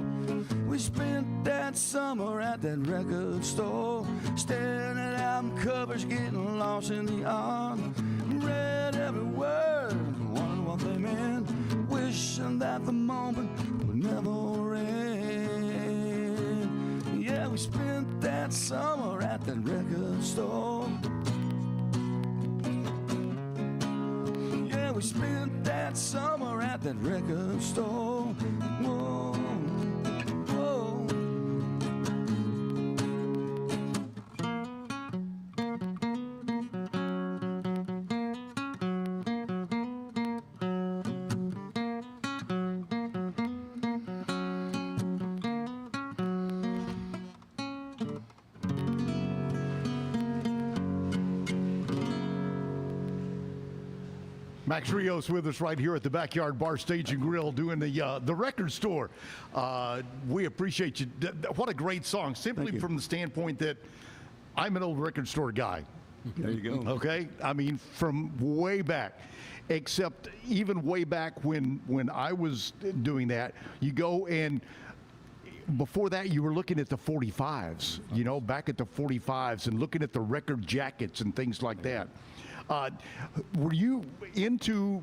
We spent that summer at that record store, staring at album covers, getting lost in the art. Read every word, wondering what they meant, wishing that the moment would never end. Yeah, we spent that summer at that record store. that record store. Whoa, whoa. Max Rios with us right here at the Backyard Bar Stage and Grill doing the record store. We appreciate you. What a great song, simply from the standpoint that I'm an old record store guy. There you go. Okay? I mean, from way back. Except even way back when I was doing that, you go and before that, you were looking at the 45s, you know, back at the 45s and looking at the record jackets and things like that. Were you into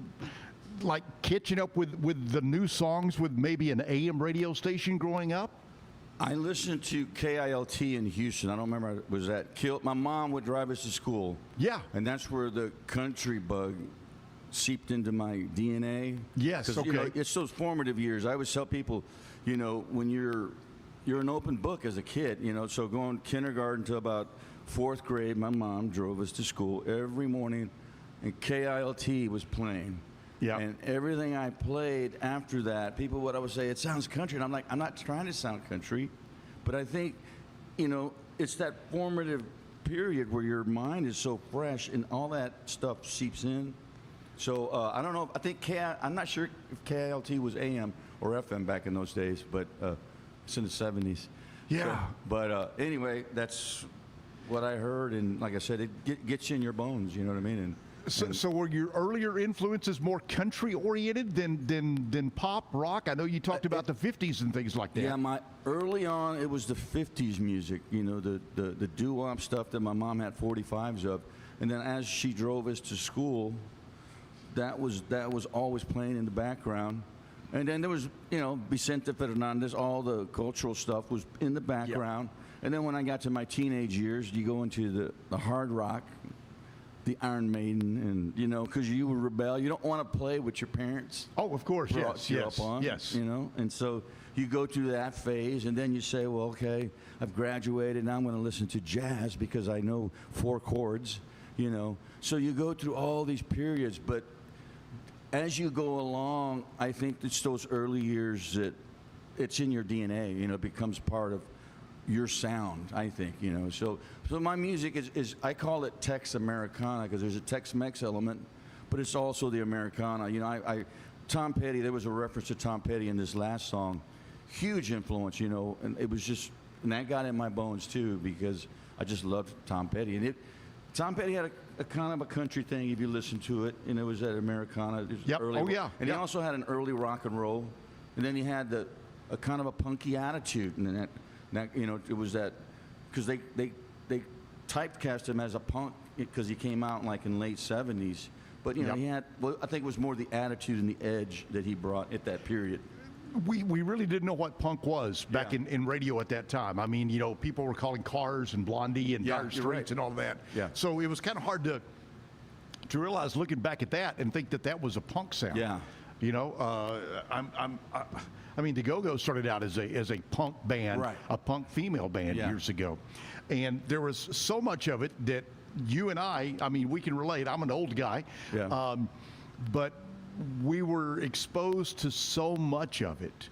like catching up with the new songs with maybe an AM radio station growing up? I listened to KILT in Houston. I don't remember, was that Kilt? My mom would drive us to school. Yeah. And that's where the country bug seeped into my DNA. Yes, 'Cause, okay. you know, it's those formative years. I always tell people, you know, when you're an open book as a kid, you know, so going kindergarten to about 4th grade, my mom drove us to school every morning, and KILT was playing. Yeah. And everything I played after that, people would always say, it sounds country. And I'm like, I'm not trying to sound country, but I think, you know, it's that formative period where your mind is so fresh and all that stuff seeps in. So I don't know. I think I'm not sure if KILT was AM or FM back in those days, but it's in the 70s. Yeah. So, but anyway, that's what I heard, and like I said, it gets you in your bones. You know what I mean? So were your earlier influences more country oriented than pop rock? I know you talked about the 50s and things like that. Yeah, early on it was the 50s music. You know, the doo-wop stuff that my mom had 45s of, and then as she drove us to school, that was always playing in the background. And then there was, you know, Vicente Fernandez, all the cultural stuff was in the background. Yep. And then when I got to my teenage years, you go into the hard rock, the Iron Maiden, and, you know, because you would rebel. You don't want to play with your parents. Oh, of course, yes, up on, yes. You know, and so you go through that phase, and then you say, well, okay, I've graduated, now I'm going to listen to jazz because I know 4 chords, you know. So you go through all these periods, but as you go along, I think it's those early years that it's in your DNA, you know, it becomes part of your sound, I think, you know. So my music is I call it Tex Americana because there's a Tex-Mex element, but it's also the Americana. You know, Tom Petty, there was a reference to Tom Petty in this last song. Huge influence, you know, and it was just, and that got in my bones too because I just loved Tom Petty. And Tom Petty had a kind of a country thing if you listen to it, and it was that Americana. It was early, oh yeah. And he also had an early rock and roll, and then he had a kind of a punky attitude, and then that you know, it was that because they typecast him as a punk because he came out in late 70s. But you know, he had, well, I think it was more the attitude and the edge that he brought at that period. We really didn't know what punk was back in radio at that time. I mean, you know, people were calling Cars and Blondie and Dire Straits and all that. Yeah. So it was kind of hard to realize looking back at that and think that was a punk sound. Yeah. You know, I mean, the Go-Go started out as a punk band, a punk female band years ago, and there was so much of it that you and I mean, we can relate. I'm an old guy, but we were exposed to so much of it.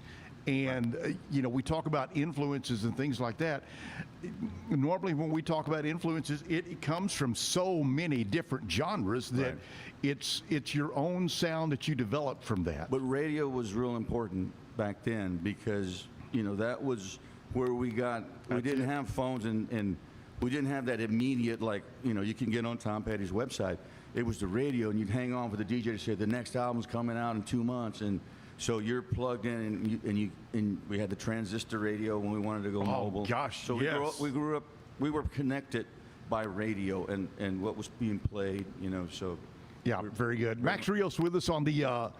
And, you know, we talk about influences and things like that. Normally when we talk about influences, it comes from so many different genres that it's your own sound that you develop from that. But radio was real important back then because, you know, that was where we didn't have phones and we didn't have that immediate, like, you know, you can get on Tom Petty's website. It was the radio, and you'd hang on for the DJ to say the next album's coming out in 2 months, and so you're plugged in, and we had the transistor radio when we wanted to go mobile. Oh gosh, so we grew up, we were connected by radio and what was being played, you know. So yeah, very good. Max Rios with us on the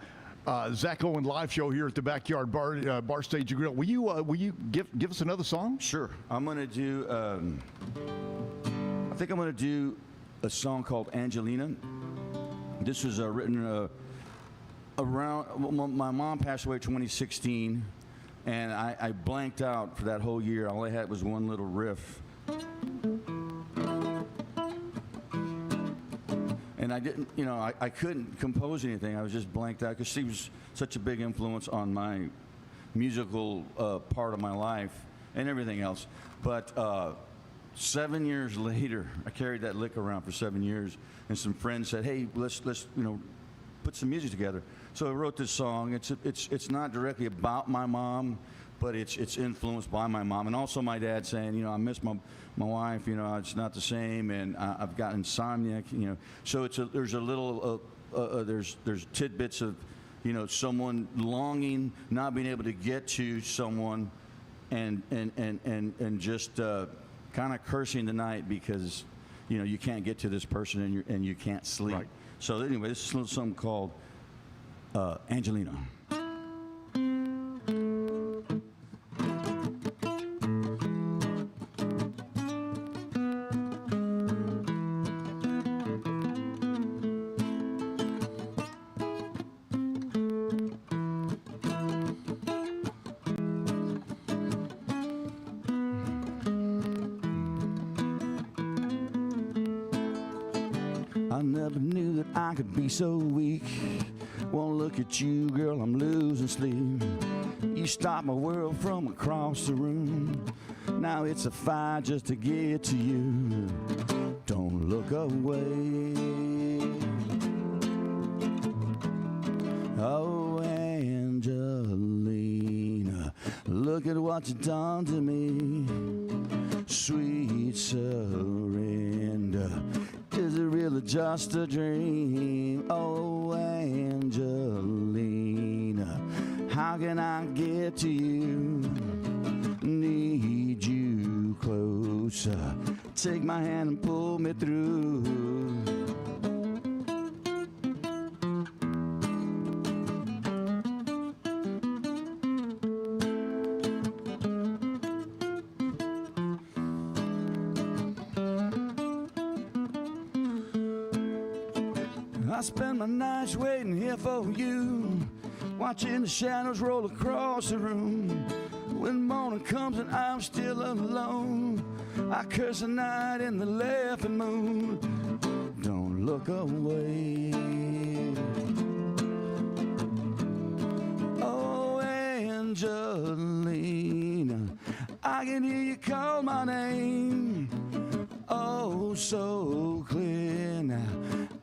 Zack Owen live show here at the Backyard Bar Stage and Grill. Will you give us another song? Sure. I'm gonna do. I think I'm gonna do a song called Angelina. This was written my mom passed away in 2016, and I blanked out for that whole year. All I had was one little riff. And I didn't, I couldn't compose anything. I was just blanked out because she was such a big influence on my musical part of my life and everything else. But 7 years later, I carried that lick around for 7 years, and some friends said, "Hey, let's put some music together." So I wrote this song. It's not directly about my mom, but it's influenced by my mom, and also my dad saying, I miss my wife. It's not the same, and I've got insomnia. So there's a little there's tidbits of someone longing, not being able to get to someone, and just kind of cursing the night because you can't get to this person and you can't sleep. Right. So anyway, this is a little something called Angelina. I never knew that I could be so weak. Won't look at you, girl, I'm losing sleep. You stopped my world from across the room. Now it's a fight just to get to you. Don't look away. Oh, Angelina, look at what you've done to me. Sweet surrender. Is it really just a dream? Oh, Angelina, how can I get to you? Need you closer. Take my hand and pull me through. I spend my nights waiting here for you, watching the shadows roll across the room. When morning comes and I'm still alone, I curse the night in the laughing moon. Don't look away. Oh, Angelina, I can hear you call my name. Oh, so clear now.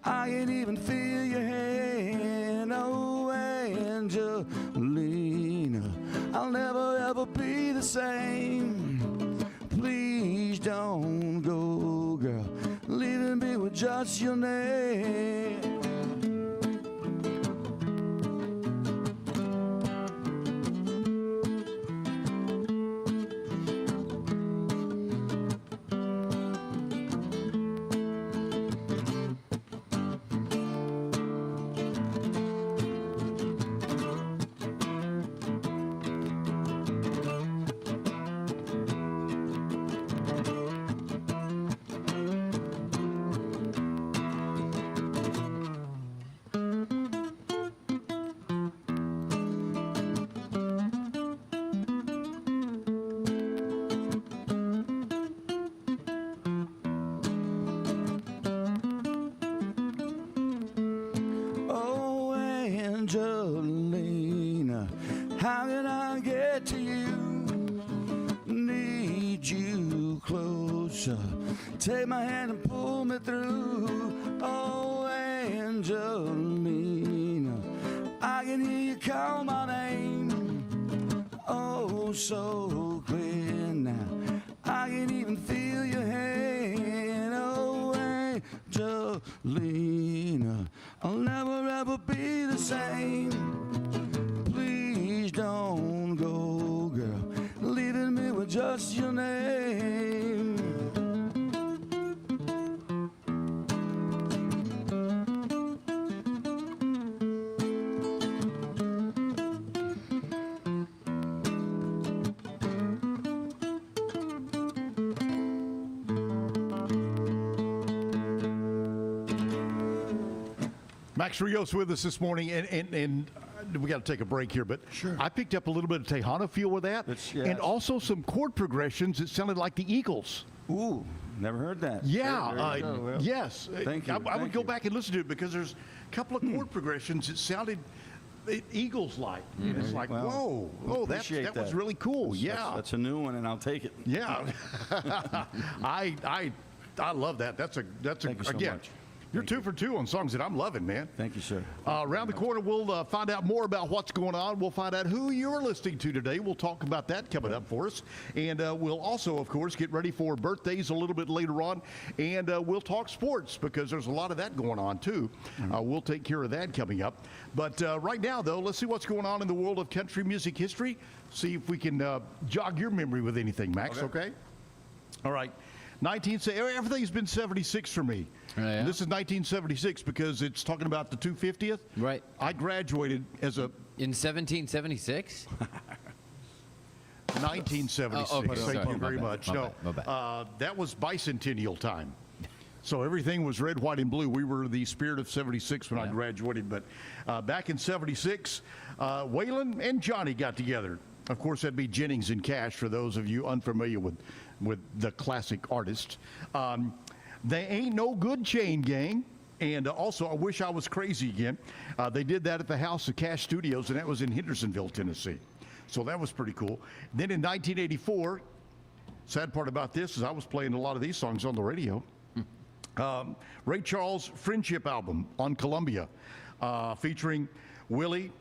I can even feel your hand. Oh, Angelina, I'll never ever be the same. Please don't go, girl, leaving me with just your name. Angelina, how can I get to you? Need you closer. Take my hand and pull me through. Oh, Angelina, I can hear you call my name. Oh, so clear now. I can even feel your hand. Oh, Angelina, I'll never ever be the same. Please don't go, girl, leaving me with just your name. Max Rios with us this morning, and we got to take a break here, but I picked up a little bit of Tejano feel with that, and also some chord progressions that sounded like the Eagles. Ooh, never heard that. Yeah, yes. Thank you. I would go back and listen to it because there's a couple of chord progressions that sounded Eagles-like. It's like, whoa, that was really cool. That's a new one, and I'll take it. Yeah, I love that. That's Thank you so again. much. You're 2 for 2 on songs that I'm loving, man. Thank you, sir. Around the corner, we'll find out more about what's going on. We'll find out who you're listening to today. We'll talk about that coming up for us. And we'll also, of course, get ready for birthdays a little bit later on. And we'll talk sports because there's a lot of that going on, too. We'll take care of that coming up. But right now, though, let's see what's going on in the world of country music history. See if we can jog your memory with anything, Max, okay? All right. Everything's been 76 for me. Yeah. This is 1976 because it's talking about the 250th. Right. I graduated as a... In 1776? 1976. Okay, Thank sorry. you very much. My bad. That was bicentennial time. So everything was red, white, and blue. We were the spirit of 76 when I graduated. But back in 76, Waylon and Johnny got together. Of course, that'd be Jennings and Cash for those of you unfamiliar with the classic artist. They Ain't No Good Chain Gang. And also, I Wish I Was Crazy Again. They did that at the House of Cash Studios, and that was in Hendersonville, Tennessee. So that was pretty cool. Then in 1984, sad part about this is I was playing a lot of these songs on the radio. Ray Charles' Friendship album on Columbia, featuring Willie,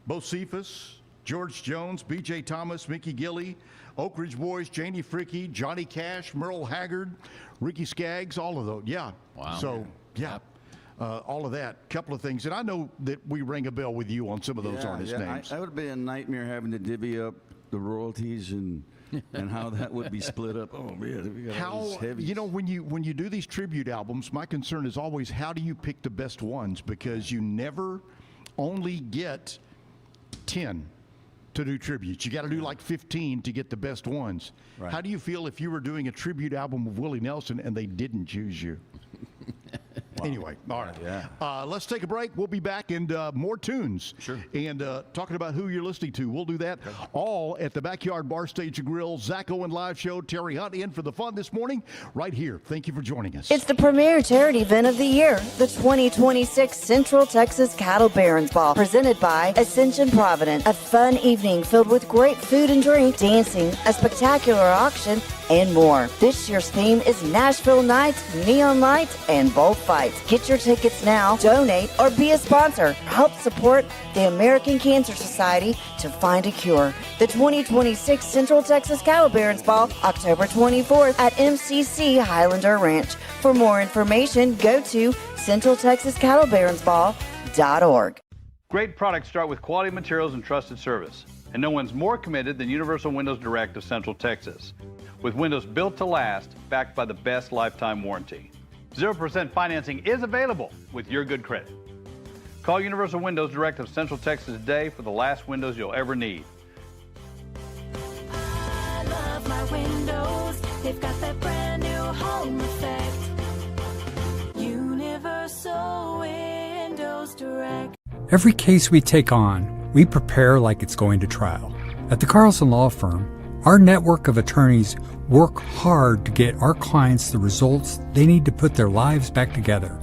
Bocephus, George Jones, B.J. Thomas, Mickey Gilley, Oak Ridge Boys, Janie Fricke, Johnny Cash, Merle Haggard, Ricky Skaggs, all of those. Yeah. Wow. So, all of that. Couple of things. And I know that we rang a bell with you on some of those artist names. That would have been a nightmare having to divvy up the royalties and how that would be split up. Oh, man. We got all these heavies. You know, when you do these tribute albums, my concern is always how do you pick the best ones? Because you never only get 10 to do tributes. You got to do like 15 to get the best ones. Right. How do you feel if you were doing a tribute album of Willie Nelson and they didn't choose you? Anyway, all right. Yeah. Let's take a break. We'll be back and more tunes. Sure. And talking about who you're listening to. We'll do that all at the Backyard Bar Stage and Grill. Zack Owen Live Show. Terry Hunt in for the fun this morning right here. Thank you for joining us. It's the premier charity event of the year, the 2026 Central Texas Cattle Barons Ball, presented by Ascension Providence. A fun evening filled with great food and drink, dancing, a spectacular auction, and more. This year's theme is Nashville Nights, Neon Lights, and Bullfights. Get your tickets now, donate, or be a sponsor. Help support the American Cancer Society to find a cure. The 2026 Central Texas Cattle Barons Ball, October 24th at MCC Highlander Ranch. For more information, go to centraltexascattlebaronsball.org. Great products start with quality materials and trusted service. And no one's more committed than Universal Windows Direct of Central Texas. With windows built to last, backed by the best lifetime warranty. 0% financing is available with your good credit. Call Universal Windows Direct of Central Texas today for the last windows you'll ever need. I love my windows. They've got that brand new home effect. Universal Windows Direct. Every case we take on, we prepare like it's going to trial. At the Carlson Law Firm, our network of attorneys work hard to get our clients the results they need to put their lives back together.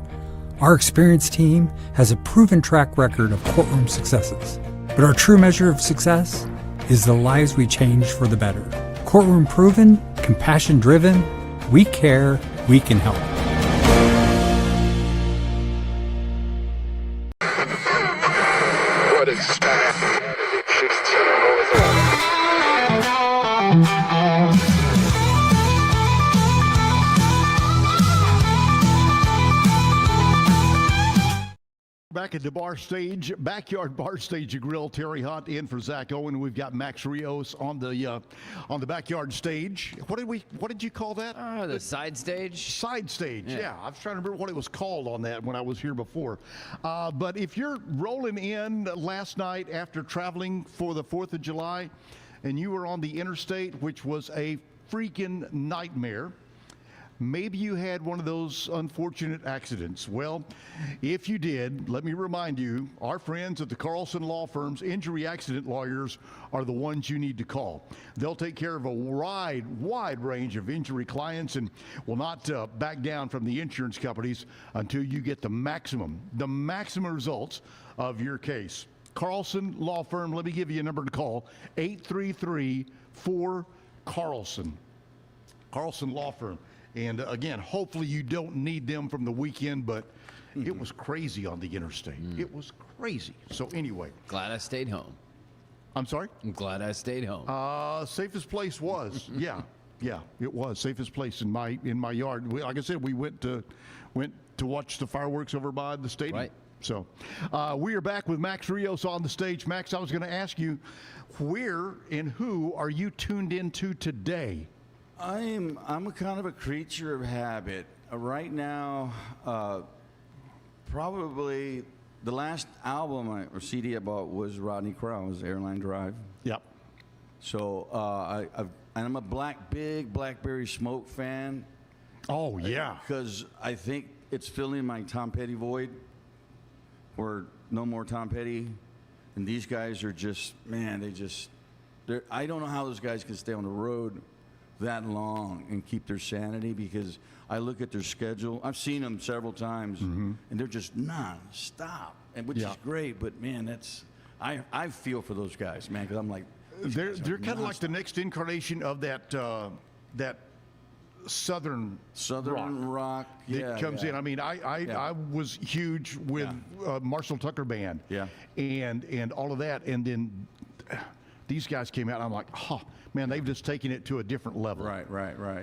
Our experienced team has a proven track record of courtroom successes. But our true measure of success is the lives we change for the better. Courtroom proven, compassion driven, we care, we can help. What is that? Back at the bar stage, Backyard Bar Stage and Grill. Terry Hunt in for Zack Owen. We've got Max Rios on the backyard stage. What did you call that? The side stage. Side stage. Yeah. I was trying to remember what it was called on that when I was here before. But if you're rolling in last night after traveling for the 4th of July, and you were on the interstate, which was a freaking nightmare. maybe you had one of those unfortunate accidents. Well, if you did, let me remind you, our friends at the Carlson Law Firm's injury accident lawyers are the ones you need to call. They'll take care of a wide range of injury clients and will not back down from the insurance companies until you get the maximum results of your case. Carlson Law Firm, let me give you a number to call, 833-4-CARLSON. Carlson Law Firm. And again, hopefully you don't need them from the weekend, but it was crazy on the interstate. It was crazy. So anyway. Glad I stayed home. I'm sorry? I'm glad I stayed home. Safest place was, yeah, it was safest place in my yard. Like I said, we went to watch the fireworks over by the stadium. Right. So we are back with Max Rios on the stage. Max, I was going to ask you, where and who are you tuned into today? I'm a kind of a creature of habit. Right now, probably the last album or CD I bought was Rodney Crowell's Airline Drive. Yep. So I'm a big Blackberry Smoke fan. Oh yeah. Because I think it's filling my Tom Petty void. Or no more Tom Petty. And these guys are just, man, I don't know how those guys can stay on the road that long and keep their sanity, because I look at their schedule. I've seen them several times, and they're just non-stop, and which is great. But man, I feel for those guys, man, because I'm like, they're kind of like the next incarnation of that Southern rock that comes in. I mean, I was huge with Marshall Tucker Band, and all of that, and then these guys came out, and I'm like, oh man, they've just taken it to a different level. Right.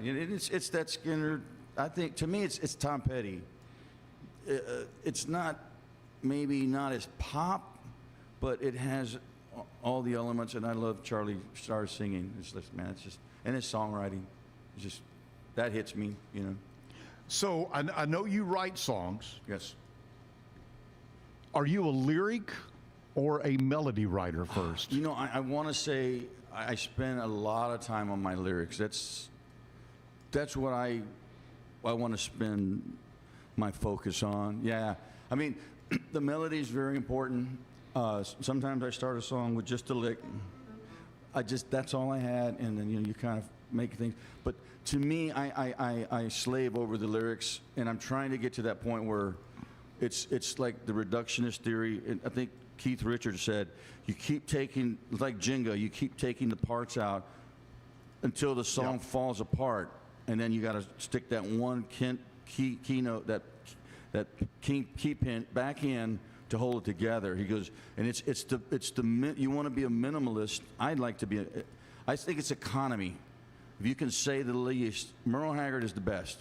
It's that Skinner. I think to me, it's Tom Petty. It's maybe not as pop, but it has all the elements, and I love Charlie Starr singing. It's just, and his songwriting, it's just. That hits me, you know. So I know you write songs. Yes. Are you a lyric or a melody writer first? You know, I want to say I spend a lot of time on my lyrics. That's what I want to spend my focus on. Yeah. I mean, the melody is very important. Sometimes I start a song with just a lick. That's all I had, and then you kind of make things. But to me, I slave over the lyrics, and I'm trying to get to that point where it's like the reductionist theory. And I think Keith Richards said, you keep taking, like Jenga, you keep taking the parts out until the song falls apart, and then you got to stick that one key note, that key pin back in to hold it together. He goes, and it's the you want to be a minimalist. I'd like to be I think it's economy. If you can say the least, Merle Haggard is the best.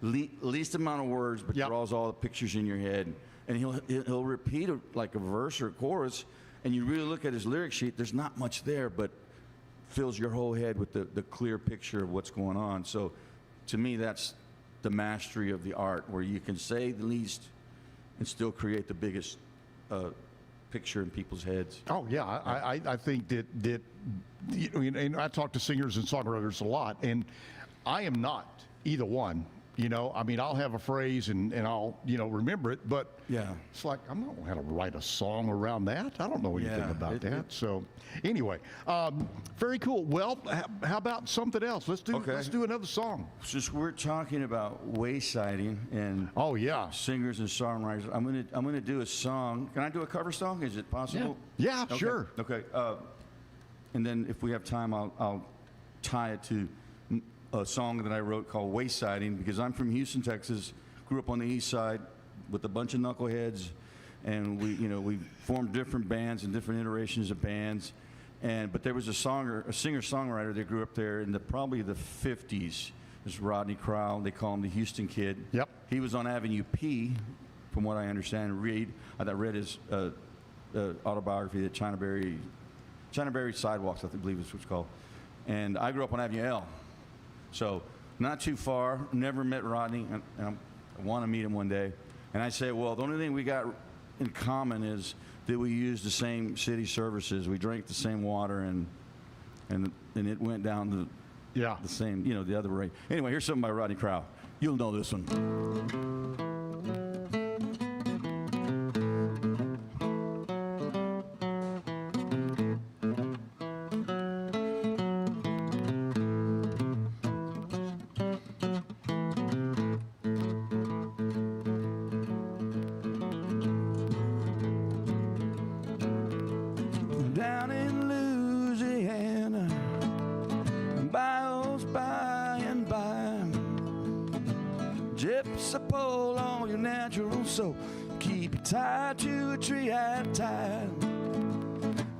Least amount of words, but draws all the pictures in your head. And he'll repeat like a verse or a chorus, and you really look at his lyric sheet, there's not much there, but fills your whole head with the clear picture of what's going on. So to me, that's the mastery of the art, where you can say the least and still create the biggest picture in people's heads. Oh yeah, I think that and I talk to singers and songwriters a lot, and I am not either one. You know, I mean, I'll have a phrase and I'll, remember it, but it's like, I'm not going to write a song around that. I don't know anything about that. So anyway, very cool. Well, how about something else? Let's do another song. Since we're talking about waysiding and singers and songwriters, I'm gonna do a song. Can I do a cover song? Is it possible? Yeah, sure. Okay. And then if we have time, I'll tie it to a song that I wrote called Waysiding, because I'm from Houston, Texas, grew up on the east side with a bunch of knuckleheads, and we formed different bands and different iterations of bands, but there was a singer-songwriter that grew up there in probably the 50s. This Rodney Crowell, they call him the Houston Kid. Yep. He was on Avenue P, from what I understand. I read his autobiography, that China Berry Sidewalks, I believe is what it's called. And I grew up on Avenue L. So not too far, never met Rodney, and I want to meet him one day. And I say, well, the only thing we got in common is that we use the same city services. We drank the same water, and it went down Yeah. The same, the other way. Anyway, here's something by Rodney Crowell. You'll know this one. Down in Louisiana, bayous by and by, gypsy pole on your natural soul, keep you tied to a tree at a time.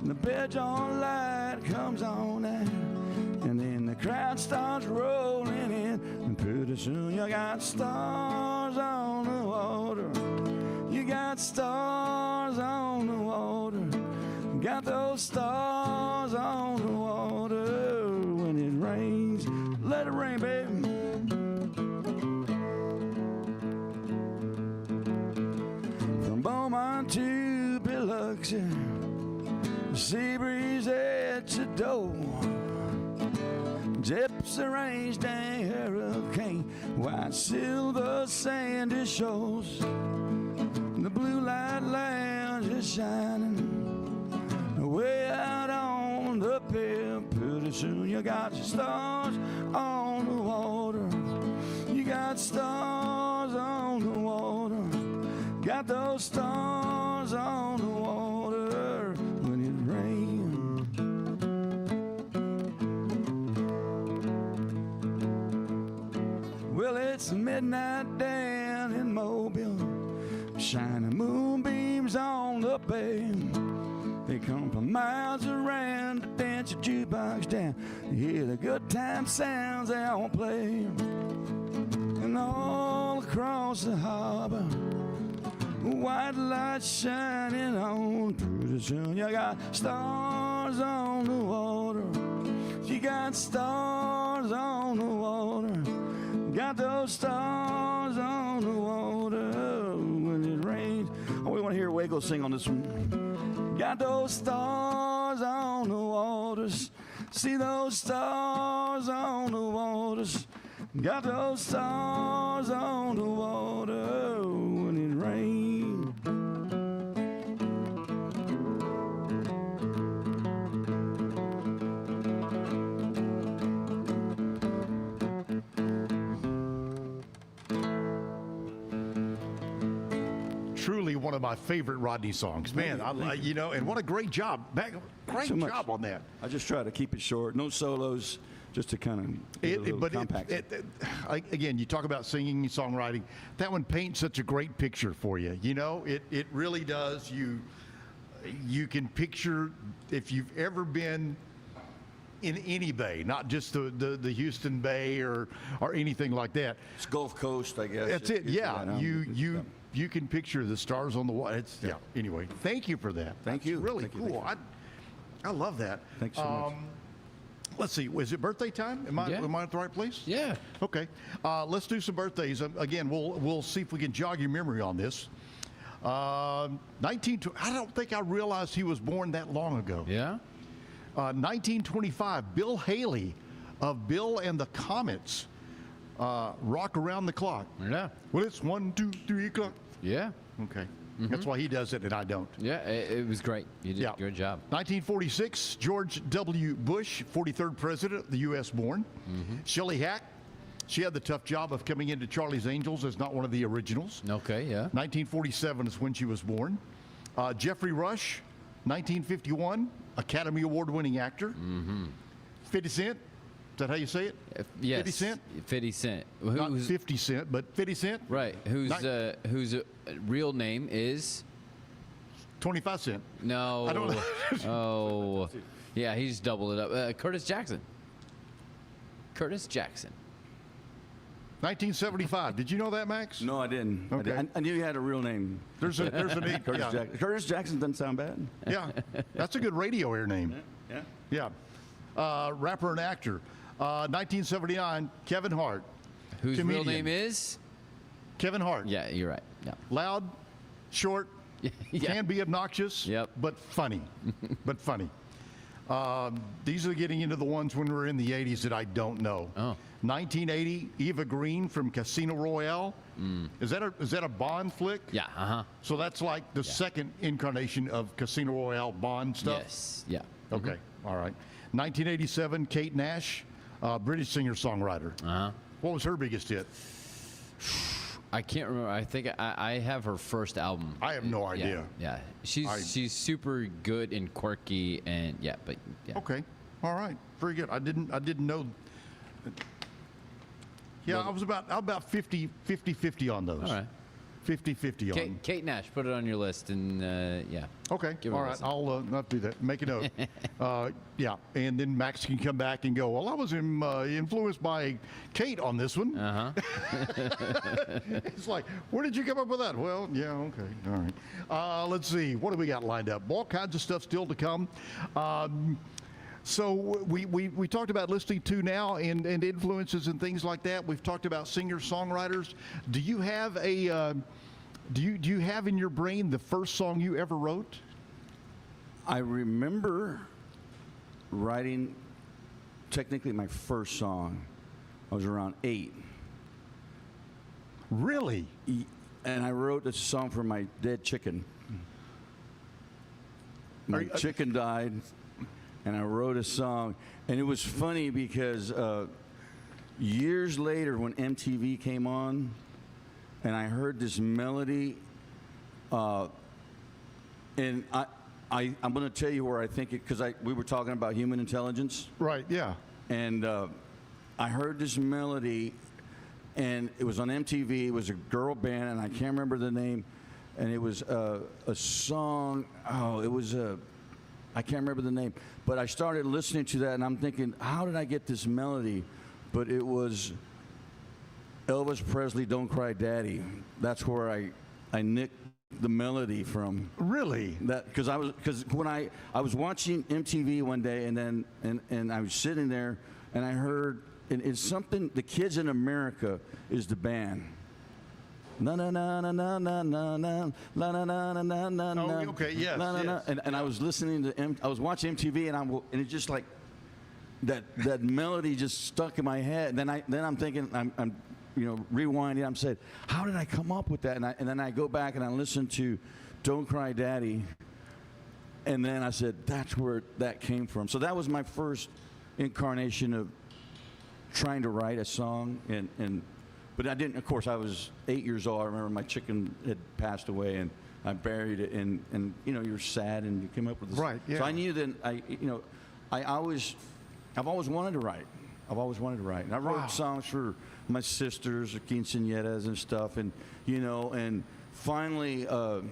And the bedroom light comes on out, and then the crowd starts rolling in, and pretty soon you got stars on the water. You got stars on the water. Got those stars on the water. When it rains, let it rain, baby. From Beaumont to Biloxi, the sea breeze at your door. Gypsy range, dang hurricane, white silver sandy shores. The blue light lounge is shining way out on the pier. Pretty soon you got your stars on the water. You got stars on the water. Got those stars on the water when it rains. Well, it's midnight down in Mobile, shining moonbeams on the bay. They come from miles around to dance your jukebox down. You hear the good time sounds they all play. And all across the harbor, white lights shining on. Pretty soon you got stars on the water. You got stars on the water. Got those stars on the water when it rains. Oh, we want to hear Waco sing on this one. Got those stars on the waters. See those stars on the waters. Got those stars on the water when it rains. Truly one of my favorite Rodney songs, man. And what a great job, great job on that. I just try to keep it short, no solos, just to kind of compact. Again, you talk about singing and songwriting. That one paints such a great picture for you. It really does. You can picture, if you've ever been in any bay, not just the Houston Bay or anything like that. It's Gulf Coast, I guess. That's it. Yeah, you can picture the stars on the wall. Anyway, thank you for that. Thank you. Really Thank you, cool. thank I love that. Thanks so much. Let's see. Is it birthday time? Am I at the right place? Yeah. Okay. Let's do some birthdays. Again, we'll see if we can jog your memory on this. 19. I don't think I realized he was born that long ago. Yeah. 1925. Bill Haley of Bill and the Comets. Rock Around the Clock. Yeah. Well, it's 1, 2, 3 o'clock. Yeah. Okay. That's why he does it and I don't. Yeah, it was great. You did a good job. 1946, George W. Bush, 43rd president of the U.S. born. Shelley Hack, she had the tough job of coming into Charlie's Angels as not one of the originals. Okay, yeah. 1947 is when she was born. Jeffrey Rush, 1951, Academy Award-winning actor. 50 Cent. Is that how you say it? Yes. 50 Cent? 50 Cent. Not 50 Cent, but 50 Cent. Right. Whose real name is? 25 Cent. No. I don't know. Oh. Yeah, he's doubled it up. Curtis Jackson. Curtis Jackson. 1975. Did you know that, Max? No, I didn't. Okay. I knew you had a real name. There's a name. Curtis Jackson. Curtis Jackson doesn't sound bad. Yeah. That's a good radio air name. Yeah. Rapper and actor. 1979, Kevin Hart. Whose comedian. real name is? Kevin Hart. Yeah, you're right. Yeah. Loud, short, Yeah. can be obnoxious, but funny. These are getting into the ones when we're in the 80s that I don't know. 1980, Eva Green from Casino Royale. Is that a Bond flick? Yeah. So that's like the second incarnation of Casino Royale Bond stuff? Yes. Yeah. Okay. All right. 1987, Kate Nash, British singer-songwriter. What was her biggest hit? I can't remember. I think I have her first album. I have no idea. Yeah. She's super good and quirky and but yeah. Okay. All right. Very good. I didn't know. Yeah, I was about 50-50 on those. All right. 50-50 on. Kate Nash, put it on your list and yeah. Okay. Give it All a right. listen. I'll not do that. Make a note. Yeah. And then Max can come back and go, well, I was influenced by Kate on this one. It's like, where did you come up with that? Well, yeah, okay. All right. Let's see. What do we got lined up? All kinds of stuff still to come. So we talked about listening to now and influences and things like that. We've talked about singer-songwriters. Do you have do you have in your brain the first song you ever wrote? I remember writing technically my first song. I was around 8. Really? And I wrote a song for my dead chicken. My chicken died, and I wrote a song. And it was funny because years later when MTV came on, and I heard this melody, and I'm going to tell you where I think it, because we were talking about human intelligence. Right, yeah. And I heard this melody, and it was on MTV. It was a girl band, and I can't remember the name. And it was a song, I can't remember the name. But I started listening to that, and I'm thinking, how did I get this melody? But it was Elvis Presley, Don't Cry Daddy. That's where I nicked the melody from. Really? Because when I was watching MTV one day, and I was sitting there, and I heard, and it's something, The Kids in America is the band. Na na na na na na na na na na na na na na. Oh, okay, yes, yes. And I was listening to, I was watching MTV, and it's just like that melody just stuck in my head. And then I'm thinking, I'm rewinding. I'm saying, how did I come up with that? And then I go back and I listen to Don't Cry Daddy, and then I said, that's where that came from. So that was my first incarnation of trying to write a song, but I didn't. Of course, I was 8 years old. I remember my chicken had passed away, and I buried it. And you're sad, and you came up with this. Right. Yeah. So I knew that I've always wanted to write. I've always wanted to write, and I wrote songs for my sisters, or quinceañeras and stuff, and finally, after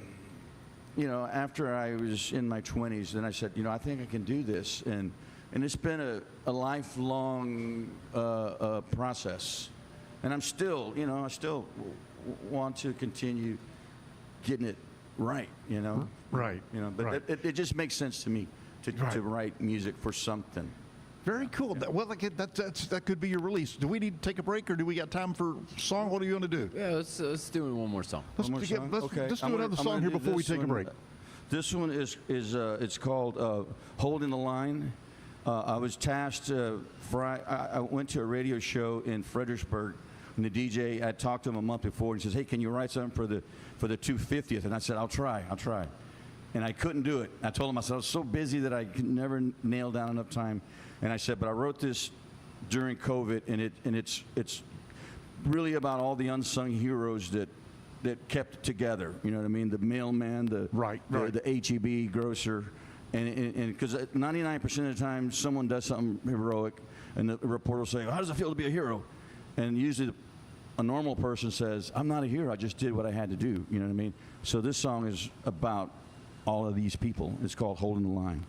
I was in my 20s, then I said, I think I can do this, and it's been a lifelong process. And I'm still, I still want to continue getting it right, Right. But right. it just makes sense to me to write music for something. Very cool. Yeah. Well, that could be your release. Do we need to take a break, or do we got time for a song? What do you want to do? Yeah, let's do one more song. Let's do another song here before we take a break. This one is it's called "Holding the Line." I was tasked. I went to a radio show in Fredericksburg, and the DJ, I talked to him a month before, and he says, "Hey, can you write something for the 250th?" And I said, "I'll try." And I couldn't do it. I told him, I said, I was so busy that I could never nail down enough time. And I said, but I wrote this during COVID, and it's really about all the unsung heroes that kept it together. You know what I mean? The mailman, the HEB grocer, and because 99% of the time someone does something heroic, and the reporter will say, "How does it feel to be a hero?" And usually a normal person says, "I'm not a hero. I just did what I had to do." You know what I mean? So this song is about all of these people. It's called "Holding the Line."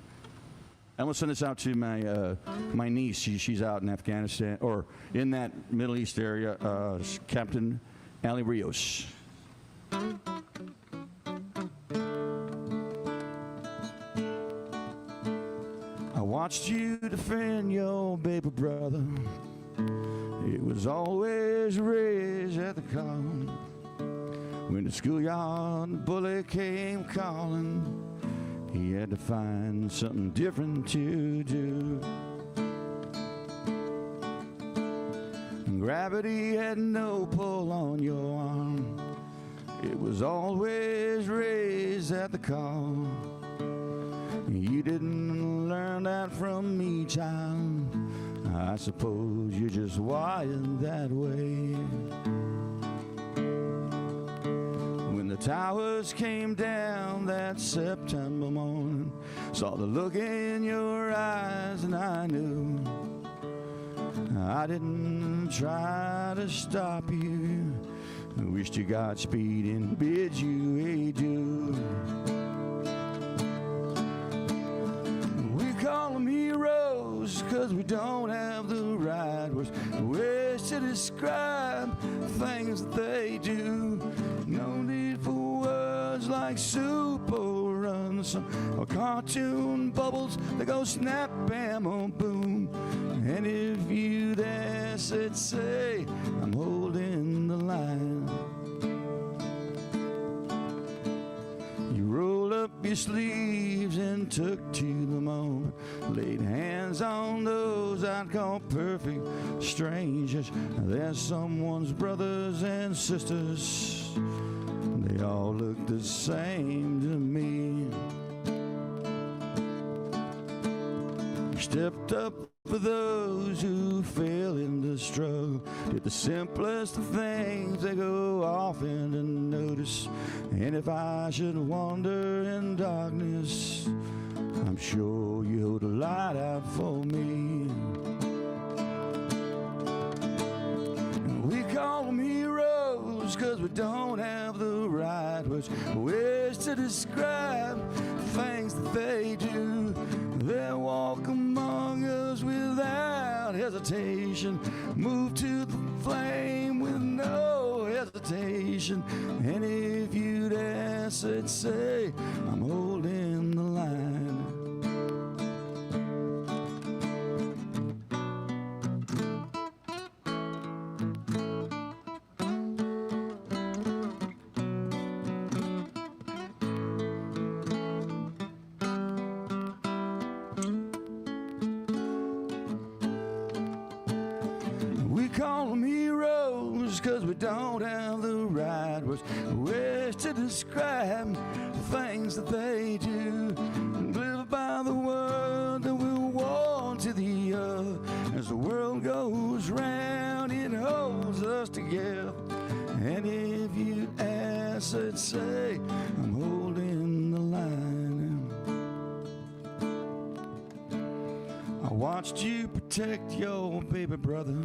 I'm gonna send this out to my niece. She's out in Afghanistan, or in that Middle East area. Captain Ali Rios. I watched you defend your baby brother. It was always raised at the call. When the schoolyard bully came calling, He had to find something different to do. Gravity had no pull on your arm. It was always raised at the call. You didn't learn that from me, child. I suppose you're just wired that way. When the towers came down that September morning, saw the look in your eyes and I knew I didn't try to stop you. I wished you Godspeed and bid you adieu. We call them heroes 'cause we don't have the right words to describe things that they do. No need for words like soup or runs or cartoon bubbles that go snap, bam, or boom. And if you'd ask, it'd say, I'm holding the line. You rolled up your sleeves and took to the moment, laid hands on those I'd call perfect strangers. They're someone's brothers and sisters. They all look the same to me. You stepped up for those who fell in the struggle, did the simplest of things they go off into notice. And if I should wander in darkness, I'm sure you hold a light out for me. We call them heroes 'cause we don't have the right words to describe things that they do. They walk among us without hesitation, move to the flame with no hesitation. And if you'd ask, they'd say, I'm holding the line. Call them heroes 'cause we don't have the right words to describe things that they do. Live by the word that we'll walk to the other. As the world goes round, it holds us together. And if you ask, it'd say, I'm holding the line. I watched you protect your baby brother.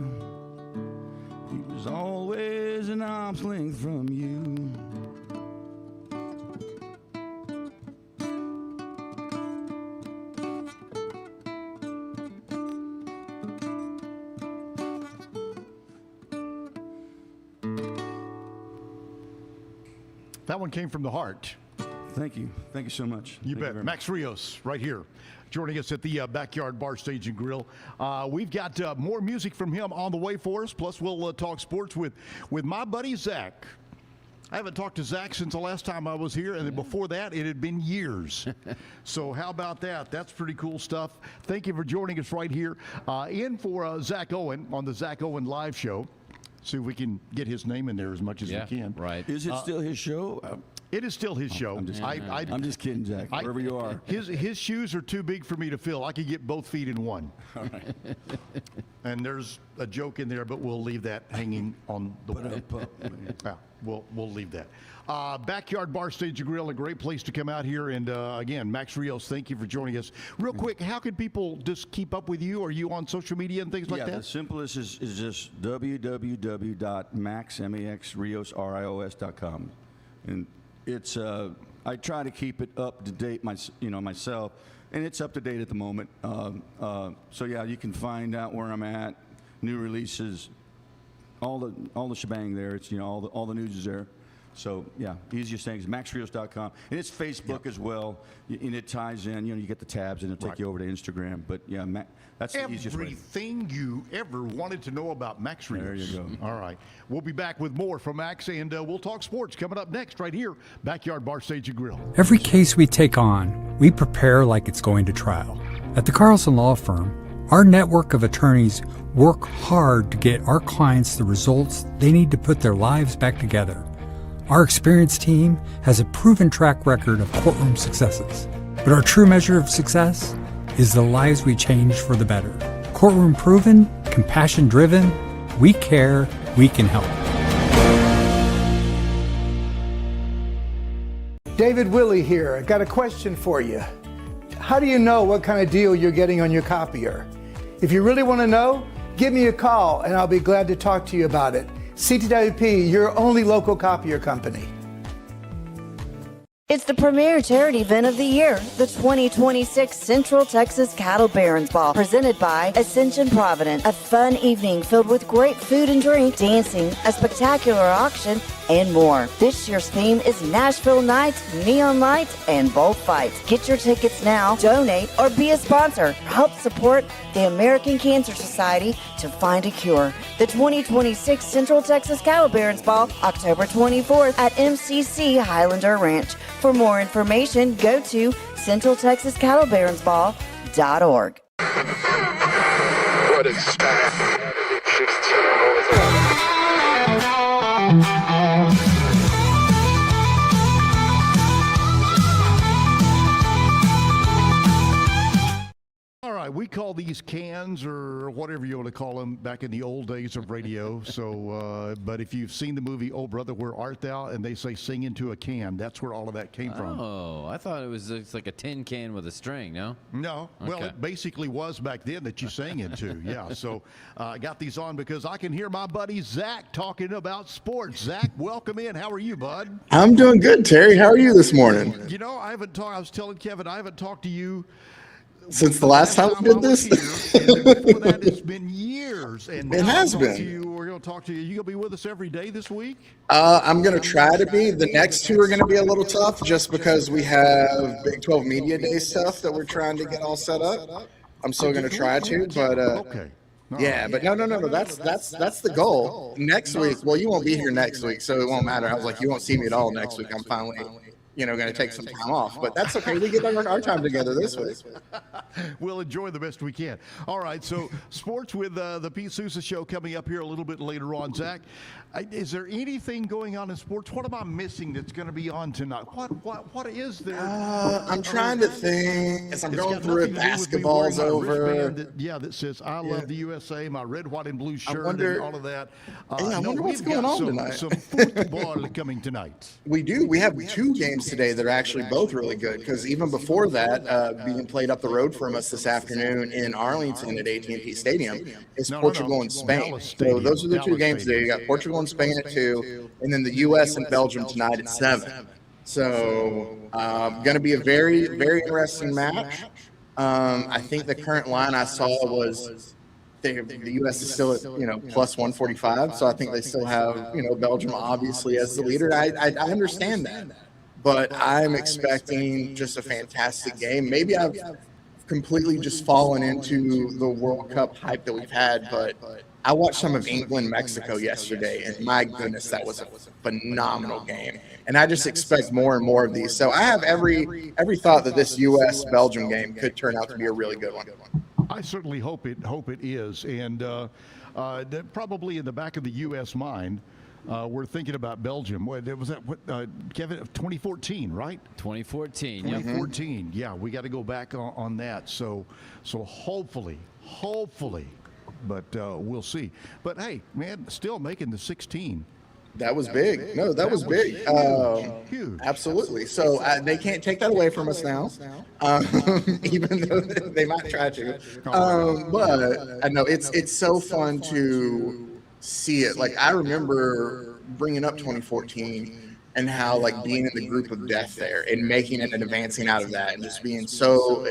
He was always an arm's length from you. That one came from the heart. Thank you. Thank you so much. You bet. Max Rios right here, joining us at the Backyard Bar, Stage and Grill. We've got more music from him on the way for us. Plus, we'll talk sports with my buddy Zach. I haven't talked to Zach since the last time I was here, and then before that, it had been years. So how about that? That's pretty cool stuff. Thank you for joining us right here. In for Zack Owen on the Zack Owen Live Show. See if we can get his name in there as much as we can. Right. Is it still his show? It is still his show. I'm just kidding, Jack. Wherever you are. His shoes are too big for me to fill. I could get both feet in one. All right. And there's a joke in there, but we'll leave that hanging on the wall. Yeah, we'll leave that. Backyard Bar, Stage and Grill, a great place to come out here. And again, Max Rios, thank you for joining us. Real quick, how can people just keep up with you? Are you on social media and things like that? Yeah, the simplest is just www.maxrios.com. And it's I try to keep it up to date myself, and it's up to date at the moment. So yeah, you can find out where I'm at, new releases, all the shebang there. It's all the news is there. So, yeah, easiest thing is maxrios.com. And it's Facebook as well. And it ties in. You get the tabs, and it'll take you over to Instagram. But, yeah, that's the easiest way. Everything you ever wanted to know about Max Rios. There you go. All right. We'll be back with more from Max, and we'll talk sports coming up next right here, Backyard Bar Stage and Grill. Every case we take on, we prepare like it's going to trial. At the Carlson Law Firm, our network of attorneys work hard to get our clients the results they need to put their lives back together. Our experienced team has a proven track record of courtroom successes. But our true measure of success is the lives we change for the better. Courtroom proven, compassion driven, we care, we can help. David Willey here. I got a question for you. How do you know what kind of deal you're getting on your copier? If you really want to know, give me a call and I'll be glad to talk to you about it. CTWP, your only local copier company. It's the premier charity event of the year, the 2026 Central Texas Cattle Barons Ball, presented by Ascension Providence. A fun evening filled with great food and drink, dancing, a spectacular auction, and more. This year's theme is Nashville Nights, Neon Lights, and Bullfights. Get your tickets now, donate, or be a sponsor. Help support the American Cancer Society to find a cure. The 2026 Central Texas Cattle Barons Ball, October 24th at MCC Highlander Ranch. For more information, go to centraltexascattlebaronsball.org. What is that? All right, we call these cans or whatever you want to call them back in the old days of radio. So, but if you've seen the movie Oh Brother, Where Art Thou? And they say sing into a can, that's where all of that came from. Oh, I thought it's like a tin can with a string, no? No. Well, it basically was back then that you sang into. Yeah. So I got these on because I can hear my buddy Zach talking about sports. Zach, welcome in. How are you, bud? I'm doing good, Terry. How are you this morning? You know, I was telling Kevin, I haven't talked to you since the last time we did this. And before that, it's been years. And it has been. We're going to talk to you. You going to be with us every day this week? I'm going to try to be. The next two are going to be a little tough just because we have Big 12 Media Day stuff that we're trying to get all set up. I'm still going to try to, but okay. Yeah, but no. That's the goal. Next week, well, you won't be here next week, so it won't matter. I was like, you won't see me at all next week. I'm finally, going to take some time off, but that's okay. We get our time together this week. We'll enjoy the best we can. All right, so sports with the Pete Sousa Show coming up here a little bit later on. Zach, is there anything going on in sports? What am I missing that's going to be on tonight? What is there? I'm trying to think. As I'm going through it, basketball's over. That says I love the USA, my red, white, and blue shirt, wonder, and all of that. I wonder what's going on tonight. Some football coming tonight. We do. We have two games today that are actually both really good because even before that, being played up the road from us this afternoon in Arlington at AT&T Stadium is Portugal and Spain. So those are the two games today. You got Portugal and Spain at 2, and then the U.S. and Belgium tonight at 7. So going to be a very, very interesting match. I think the current line I saw was the U.S. is still at plus 145. So I think they still have Belgium obviously as the leader. I understand that. But I'm expecting just a fantastic game. Maybe I've completely just fallen into the World Cup hype that we've had, but I watched some of England-Mexico yesterday, and my goodness, that was a phenomenal game. And I just expect more and more of these. So I have every thought that this U.S.-Belgium game could turn out to be a really good one. I certainly hope it is. And probably in the back of the U.S. mind, we're thinking about Belgium. Was that Kevin? 2014, right? 2014. 2014. Yeah, we got to go back on that. So hopefully, but we'll see. But hey, man, still making the 16. That was big. No, that was big. Huge. Absolutely. So they can't take that away from us now, even though they might try to. But I know it's so fun to see it. Like I remember bringing up 2014 and how like being in the group of death there and making it and advancing out of that and just being so,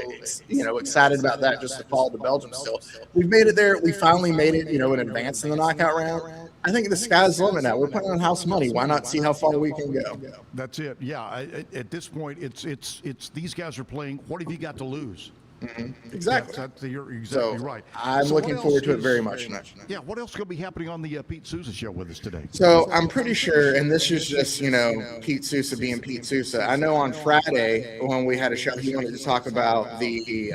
excited about that just to fall to Belgium still. We've made it there. We finally made it, in advance in the knockout round. I think the sky's the limit now. We're playing on house money. Why not see how far we can go? That's it. Yeah. At this point, it's these guys are playing. What have you got to lose? Mm-hmm. Exactly. You're exactly right. I'm looking forward to it very much. Yeah. What else is going to be happening on the Pete Sousa show with us today? So I'm pretty sure, and this is just, Pete Sousa being Pete Sousa. I know on Friday when we had a show, he wanted to talk about the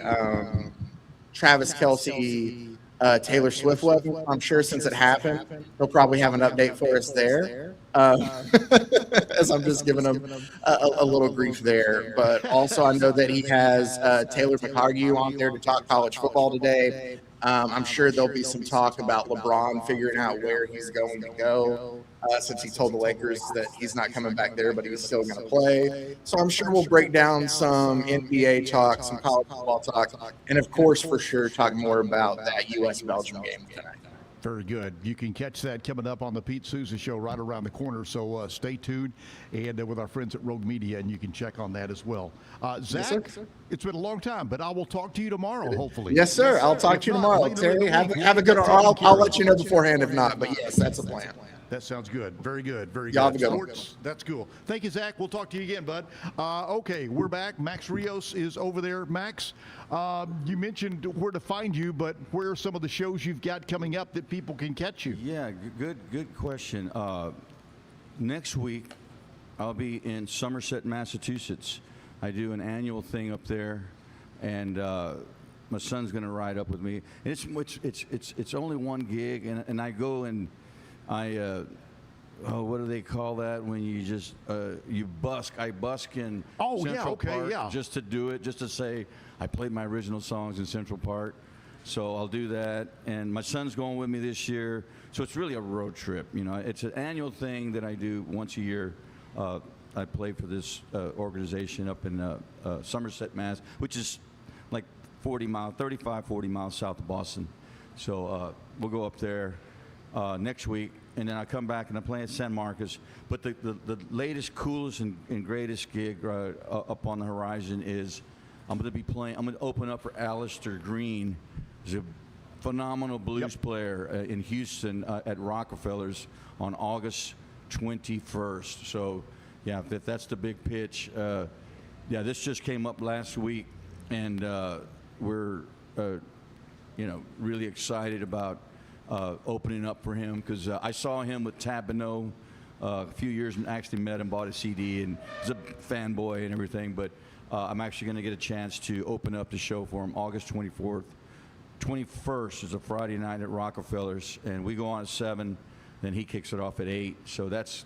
Travis Kelce, Taylor Swift weapon. I'm sure since it happened, he'll probably have an update for us there. As I'm just giving him a little grief there. But also I know that he has Taylor McHargue on there to talk college football today. I'm sure there'll be some talk about LeBron figuring out where he's going to go, since he told the Lakers that he's not coming back there, but he's still going to play. So I'm sure we'll break down some NBA talk, some college football talk, and of course, for sure, talk more about that U.S.-Belgium game tonight. Very good. You can catch that coming up on the Pete Sousa show right around the corner. So stay tuned and with our friends at Rogue Media, and you can check on that as well. Zach, it's been a long time, but I will talk to you tomorrow, hopefully. Yes, sir. I'll talk to you tomorrow. Terry, have a good one. I'll let you know beforehand if not, but yes, that's the plan. That sounds good. Very good. Very Y'all good. have a good one. That's cool. Thank you, Zach. We'll talk to you again, bud. Okay, we're back. Max Rios is over there. Max, you mentioned where to find you, but where are some of the shows you've got coming up that people can catch you? Yeah, good question. Next week, I'll be in Somerset, Massachusetts. I do an annual thing up there, and my son's going to ride up with me. And it's only one gig, and I go and what do they call that when you just you busk? I busk in Central Park just to do it, just to say I played my original songs in Central Park. So I'll do that, and my son's going with me this year. So it's really a road trip. It's an annual thing that I do once a year. I play for this organization up in Somerset, Mass, which is like 40 miles south of Boston. So we'll go up there next week, and then I come back and I play at San Marcos. But the latest, coolest, and greatest gig up on the horizon is I'm going to open up for Alistair Green. He's a phenomenal blues player in Houston at Rockefellers on August 21st. So, yeah, if that's the big pitch. This just came up last week, and we're, really excited about opening up for him because I saw him with Tab Beno a few years and actually met him, bought a CD, and he's a fanboy and everything. But I'm actually going to get a chance to open up the show for him August 24th. 21st is a Friday night at Rockefellers, and we go on at 7, then he kicks it off at 8. So that's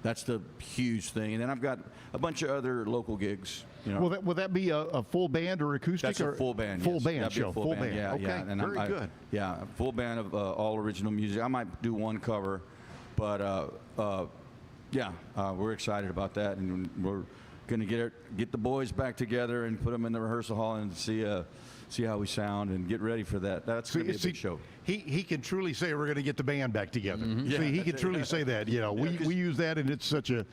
the huge thing. And then I've got a bunch of other local gigs. Will that be a full band or acoustic? That's a full band. Full yes. band That'd be show. a full band. Yeah, okay. yeah. And Very good. Yeah, a full band of all original music. I might do one cover, but we're excited about that, and we're going to get the boys back together and put them in the rehearsal hall and see how we sound and get ready for that. That's going to be a big show. He can truly say we're going to get the band back together. Mm-hmm. Yeah, he can truly say that. We use that, and it's such a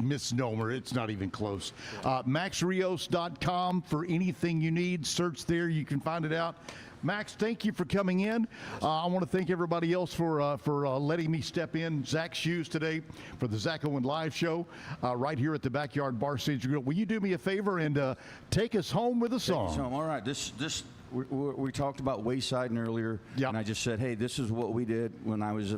misnomer. It's not even close. MaxRios.com for anything you need. Search there. You can find it out. Max, thank you for coming in. I want to thank everybody else for letting me step in Zach's shoes today for the Zack Owen Live show right here at the Backyard Bar Stage Grill. Will you do me a favor and take us home with a song? All right. We talked about Waysiding earlier, and I just said, hey, this is what we did when I was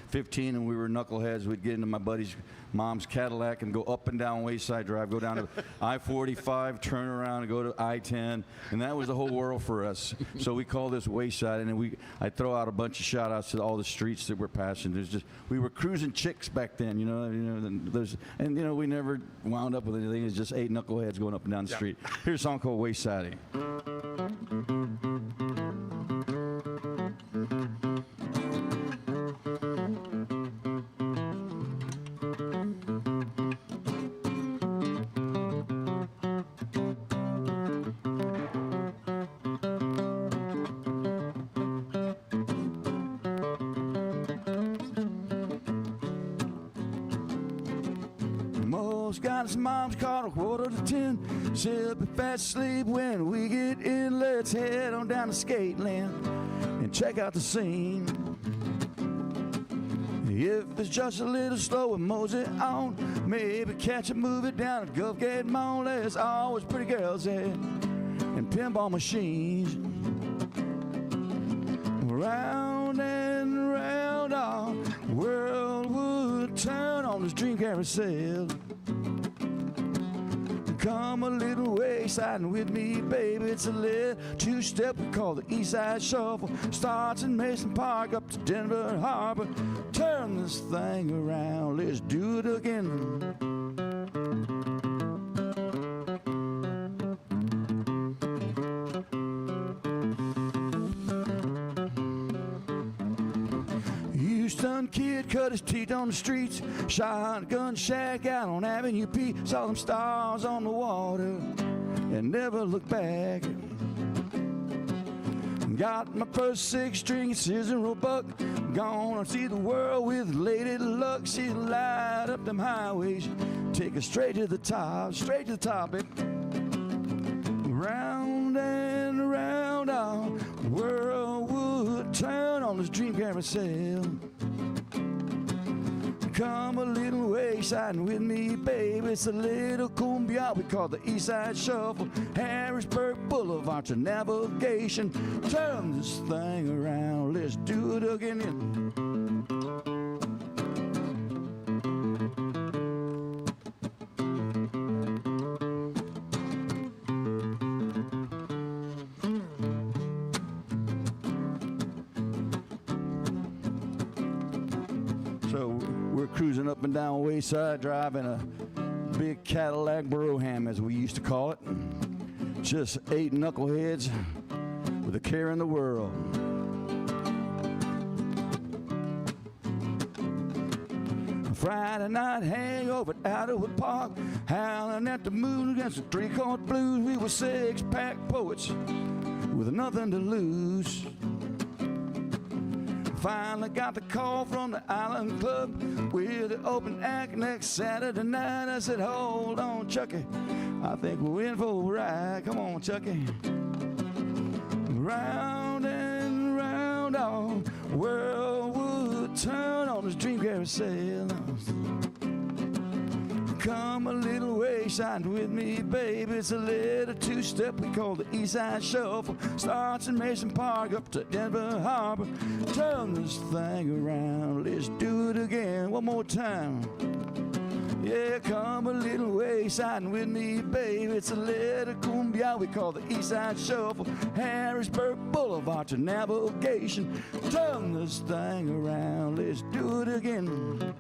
15 and we were knuckleheads. We'd get into my buddy's mom's Cadillac and go up and down Wayside Drive, go down to I-45, turn around and go to I-10, and that was the whole world for us. So we call this Wayside, and I throw out a bunch of shout outs to all the streets that we're passing. We were cruising chicks back then, we never wound up with anything. It's just 8 knuckleheads going up and down the street. Here's a song called Waysiding. Rios got his mom's car a 9:45. She'll be fast asleep when we get in. Let's head on down the skate land and check out the scene. If it's just a little slow and mosey on, maybe catch a movie down at Gulf Gate Mall. There's always pretty girls there and pinball machines. Round and round our world would turn on this dream carousel. Come a little wayside with me, baby. It's a little two-step we call the East Side Shuffle. Starts in Mason Park up to Denver Harbor. Turn this thing around, let's do it again. Houston kid cut his teeth on the streets. Shotgun shack out on Avenue P. Saw them stars on the water and never looked back. Got my first 6-string scissor roebuck. Gonna see the world with Lady Luck. She'll light up them highways, take us straight to the top, baby. Round and around our world would turn on this dream carousel. Come a little wayside with me, baby. It's a little cumbia we call the East Side Shuffle. Harrisburg Boulevard to navigation. Turn this thing around, let's do it again. Cruising up and down Wayside, driving a big Cadillac Brougham, as we used to call it. Just 8 knuckleheads with a care in the world. Friday night hangover at Outwood Park, howling at the moon against the 3-chord blues. We were 6-pack poets with nothing to lose. Finally got the call from the Island Club with the open act next Saturday night. I said, hold on, Chucky, I think we're in for a ride. Come on, Chucky. Round and round our world would turn on this dream carousel. Come a little wayside with me, baby. It's a little two-step we call the East Side Shuffle. Starts in Mason Park up to Denver Harbor. Turn this thing around, let's do it again one more time. Yeah, come a little wayside with me, baby. It's a little cumbia we call the East Side Shuffle. Harrisburg Boulevard to navigation. Turn this thing around, let's do it again.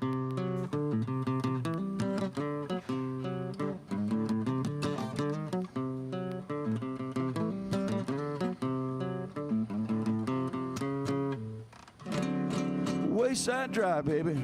Wayside Drive, baby.